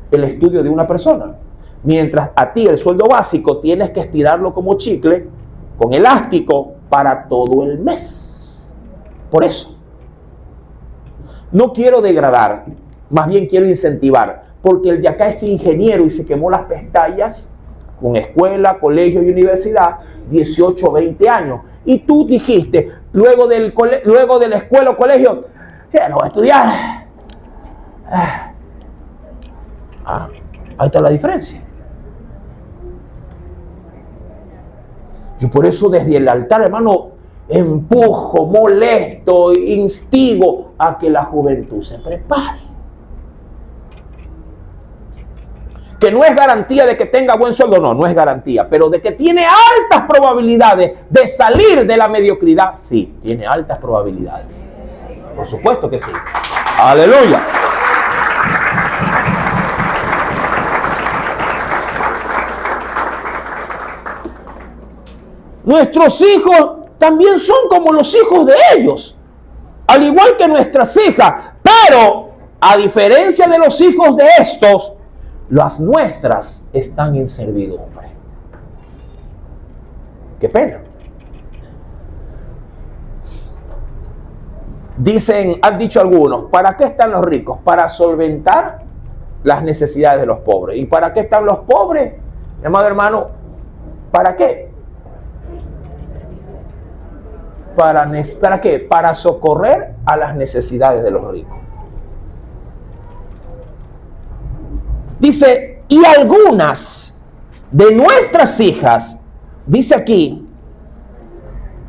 el estudio de una persona. Mientras a ti el sueldo básico tienes que estirarlo como chicle, con elástico, para todo el mes. Por eso. No quiero degradar, más bien quiero incentivar. Porque el de acá es ingeniero y se quemó las pestañas con escuela, colegio y universidad, 18 o 20 años. Y tú dijiste, luego de la escuela o colegio, ya no voy a estudiar. Ahí está la diferencia. Yo por eso desde el altar, hermano, empujo, molesto, instigo a que la juventud se prepare. Que no es garantía de que tenga buen sueldo, no es garantía, pero de que tiene altas probabilidades de salir de la mediocridad, sí, tiene altas probabilidades. Por supuesto que sí. Aleluya. Nuestros hijos también son como los hijos de ellos, al igual que nuestras hijas, pero a diferencia de los hijos de estos, las nuestras están en servidumbre. Qué pena. Han dicho algunos, ¿para qué están los ricos? Para solventar las necesidades de los pobres. ¿Y para qué están los pobres? Amado hermano, ¿para qué? ¿Para qué? Para socorrer a las necesidades de los ricos. Dice, y algunas de nuestras hijas, dice aquí,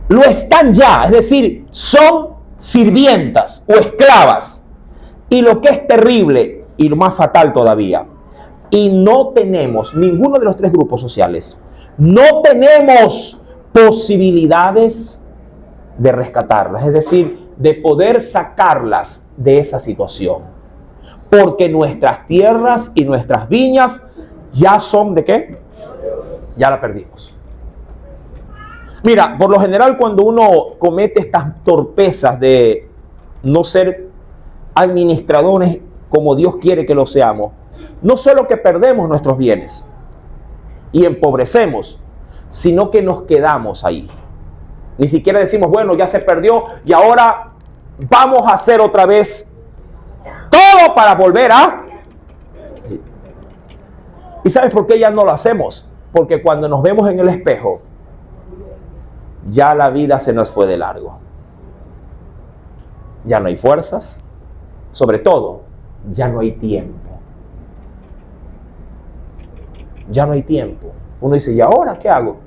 lo están ya, es decir, son sirvientas o esclavas. Y lo que es terrible y lo más fatal todavía, y no tenemos, ninguno de los tres grupos sociales, no tenemos posibilidades de rescatarlas, es decir, de poder sacarlas de esa situación. Porque nuestras tierras y nuestras viñas ya son ¿de qué? Ya la perdimos. Mira, por lo general cuando uno comete estas torpezas de no ser administradores como Dios quiere que lo seamos, no solo que perdemos nuestros bienes y empobrecemos, sino que nos quedamos ahí. Ni siquiera decimos, bueno, ya se perdió y ahora vamos a hacer otra vez todo para volver a... Sí. ¿Y sabes por qué ya no lo hacemos? Porque cuando nos vemos en el espejo, ya la vida se nos fue de largo. Ya no hay fuerzas, sobre todo, ya no hay tiempo. Ya no hay tiempo. Uno dice, ¿y ahora qué hago?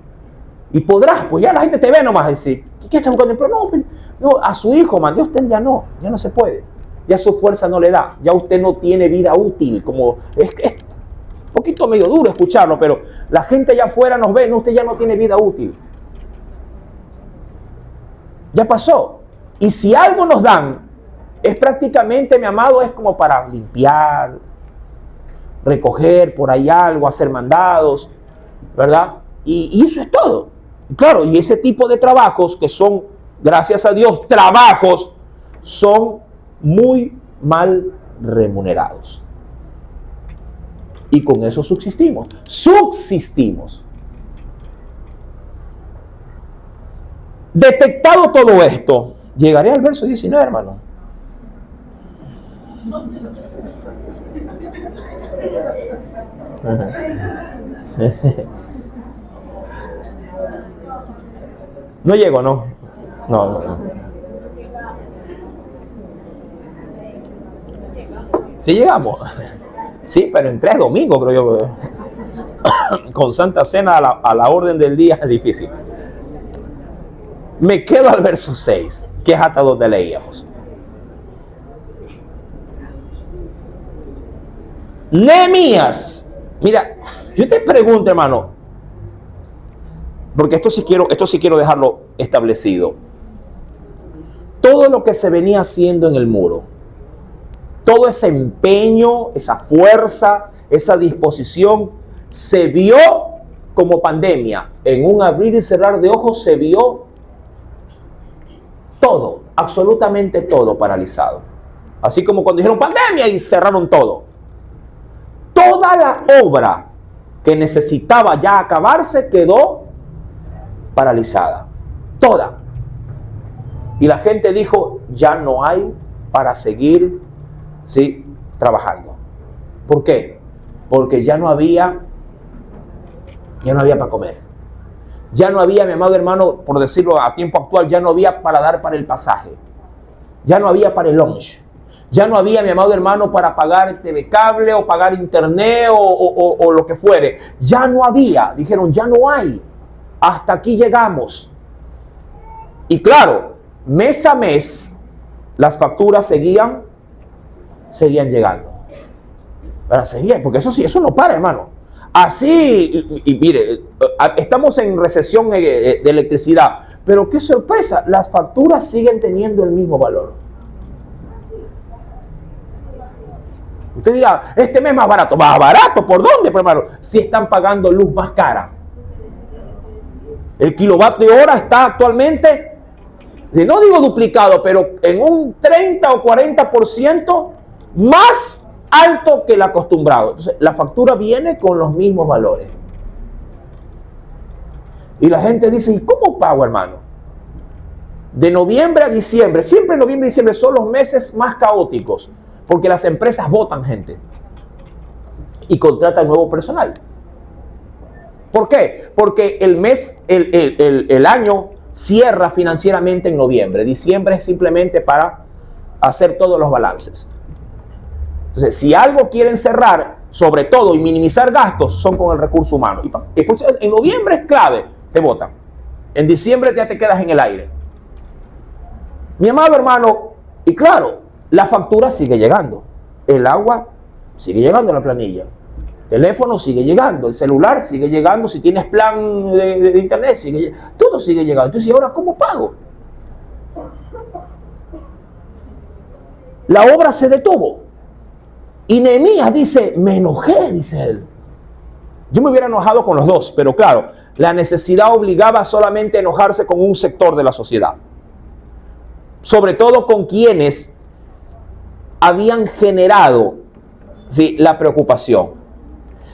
Y podrás, pues ya la gente te ve nomás decir, ¿qué estás buscando? Pero no, a su hijo, man, usted ya no se puede. Ya su fuerza no le da, ya usted no tiene vida útil, como es un poquito medio duro escucharlo, pero la gente allá afuera nos ve, no, usted ya no tiene vida útil. Ya pasó. Y si algo nos dan, es prácticamente, mi amado, es como para limpiar, recoger por ahí algo, hacer mandados, ¿verdad? Y eso es todo. Claro, y ese tipo de trabajos que son, gracias a Dios, trabajos, son muy mal remunerados. Y con eso subsistimos. Subsistimos. Detectado todo esto, llegaré al verso 19, hermano. No llego, ¿no? No. Sí llegamos. Sí, pero en 3 domingos, creo yo. Con Santa Cena a la orden del día es difícil. Me quedo al verso 6, que es hasta donde leíamos. Nehemías. Mira, yo te pregunto, hermano, porque esto sí quiero dejarlo establecido. Todo lo que se venía haciendo en el muro, todo ese empeño, esa fuerza, esa disposición, se vio como pandemia. En un abrir y cerrar de ojos se vio todo, absolutamente todo paralizado. Así como cuando dijeron pandemia y cerraron todo. Toda la obra que necesitaba ya acabarse quedó paralizada. Toda. Y la gente dijo, ya no hay para seguir, ¿sí?, trabajando. ¿Por qué? Porque ya no había para comer. Ya no había, mi amado hermano, por decirlo a tiempo actual, ya no había para dar para el pasaje. Ya no había para el lunch. Ya no había, mi amado hermano, para pagar TV cable o pagar internet o lo que fuere. Ya no había. Dijeron, ya no hay. Hasta aquí llegamos. Y claro, mes a mes, las facturas seguían llegando. ¿Verdad? Seguían, porque eso sí, eso no para, hermano. Así, y mire, estamos en recesión de electricidad, pero qué sorpresa, las facturas siguen teniendo el mismo valor. Usted dirá, este mes más barato. ¿Más barato? ¿Por dónde, hermano? Si están pagando luz más cara. El kilovatio hora está actualmente, no digo duplicado, pero en un 30 o 40% más alto que el acostumbrado. Entonces, la factura viene con los mismos valores. Y la gente dice, ¿y cómo pago, hermano? De noviembre a diciembre, siempre noviembre y diciembre son los meses más caóticos, porque las empresas botan gente y contratan nuevo personal. ¿Por qué? Porque el año cierra financieramente en noviembre. Diciembre es simplemente para hacer todos los balances. Entonces, si algo quieren cerrar, sobre todo, y minimizar gastos, son con el recurso humano. Y pues, en noviembre es clave, te botan. En diciembre ya te quedas en el aire. Mi amado hermano, y claro, la factura sigue llegando. El agua sigue llegando a la planilla. El teléfono sigue llegando. El celular sigue llegando. Si tienes plan de internet, todo sigue llegando. Entonces, ¿y ahora cómo pago? La obra se detuvo. Y Nehemías dice, me enojé, dice él. Yo me hubiera enojado con los dos, pero claro, la necesidad obligaba solamente a enojarse con un sector de la sociedad. Sobre todo con quienes habían generado, ¿sí?, la preocupación.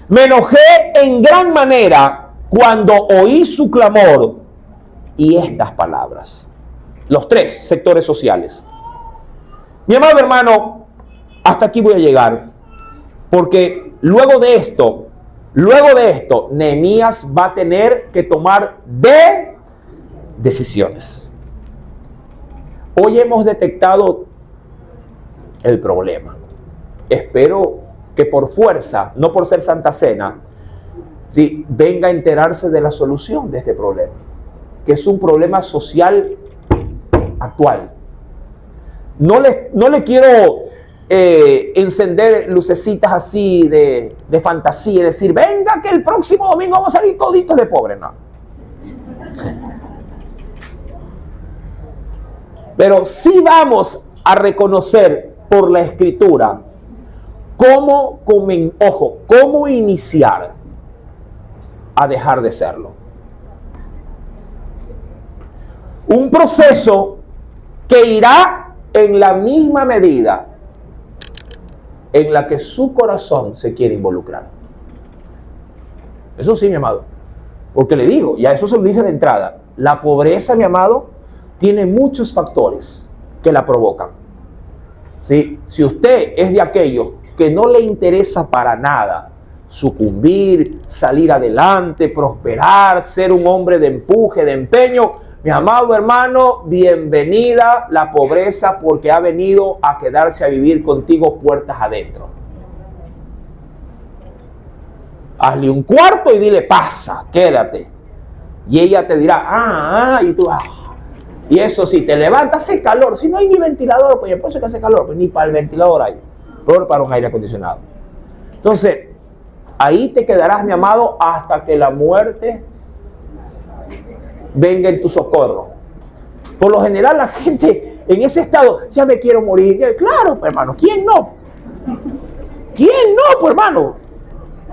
Me enojé en gran manera cuando oí su clamor y estas palabras. Los 3 sectores sociales. Mi amado hermano, hasta aquí voy a llegar, porque luego de esto, Nehemías va a tener que tomar decisiones. Hoy hemos detectado el problema. Espero que por fuerza, no por ser Santa Cena, ¿sí?, venga a enterarse de la solución de este problema, que es un problema social actual. No le quiero encender lucecitas así de fantasía y decir, venga que el próximo domingo vamos a salir toditos de pobres. No. Pero sí vamos a reconocer por la Escritura cómo iniciar a dejar de serlo. Un proceso que irá en la misma medida en la que su corazón se quiere involucrar. Eso sí, mi amado. Porque le digo, ya eso se lo dije de entrada, la pobreza, mi amado, tiene muchos factores que la provocan. ¿Sí? Si usted es de aquellos que no le interesa para nada sucumbir, salir adelante, prosperar, ser un hombre de empuje, de empeño, mi amado hermano, bienvenida la pobreza, porque ha venido a quedarse a vivir contigo puertas adentro. Hazle un cuarto y dile, pasa, quédate. Y ella te dirá, y tú, Y eso sí, te levantas, hace calor. Si no hay ni ventilador, pues por eso que hace calor, pues ni para el ventilador hay. Peor para un aire acondicionado. Entonces, ahí te quedarás, mi amado, hasta que la muerte venga en tu socorro. Por lo general, la gente en ese estado, ya me quiero morir. Claro, pues, hermano, ¿quién no? ¿Quién no, pues, hermano?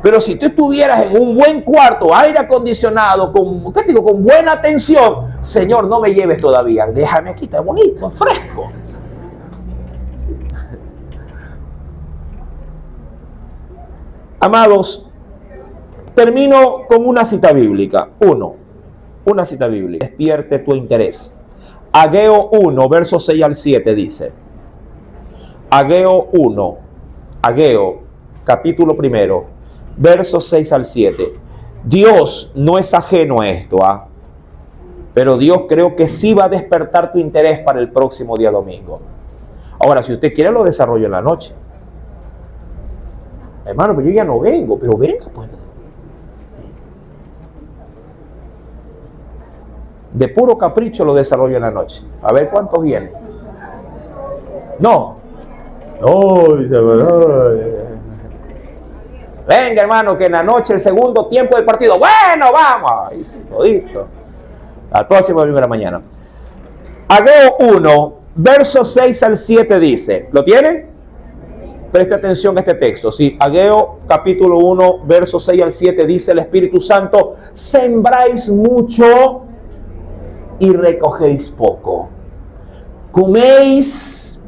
Pero si tú estuvieras en un buen cuarto, aire acondicionado, con buena atención, Señor, no me lleves todavía. Déjame aquí, está bonito, fresco. Amados, termino con una cita bíblica. Una cita bíblica. Despierte tu interés. Ageo 1, versos 6 al 7 dice. Ageo, capítulo 1, versos 6 al 7. Dios no es ajeno a esto, pero Dios creo que sí va a despertar tu interés para el próximo día domingo. Ahora, si usted quiere, lo desarrollo en la noche. Hermano, pero yo ya no vengo, pero venga, pues. De puro capricho lo desarrollo en la noche. A ver cuántos vienen. No, dice, venga, hermano, que en la noche, el segundo tiempo del partido. Bueno, vamos. Ay, sí, todito. Al próximo domingo de la mañana. Ageo 1, versos 6 al 7 dice. ¿Lo tienen? Preste atención a este texto. Sí, Ageo capítulo 1, versos 6 al 7 dice el Espíritu Santo: sembráis mucho y recogéis poco. Coméis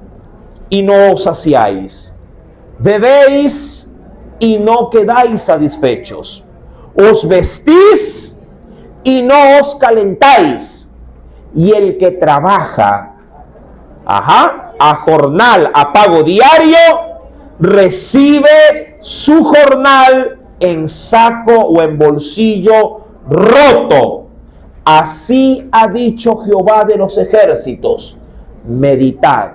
y no os saciáis. Bebéis y no quedáis satisfechos. Os vestís y no os calentáis. Y el que trabaja, a jornal, a pago diario, recibe su jornal en saco o en bolsillo roto. Así ha dicho Jehová de los ejércitos: meditad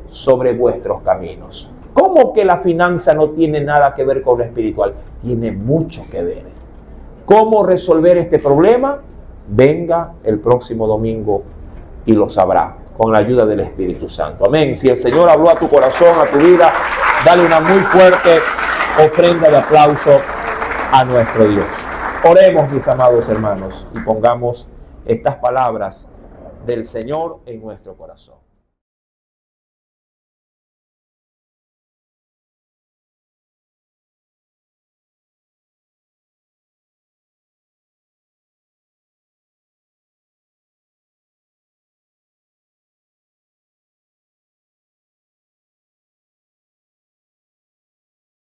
sobre vuestros caminos. ¿Cómo que la finanza no tiene nada que ver con lo espiritual? Tiene mucho que ver. ¿Cómo resolver este problema? Venga el próximo domingo y lo sabrá, con la ayuda del Espíritu Santo. Amén. Si el Señor habló a tu corazón, a tu vida, dale una muy fuerte ofrenda de aplauso a nuestro Dios. Oremos, mis amados hermanos, y pongamos estas palabras del Señor en nuestro corazón.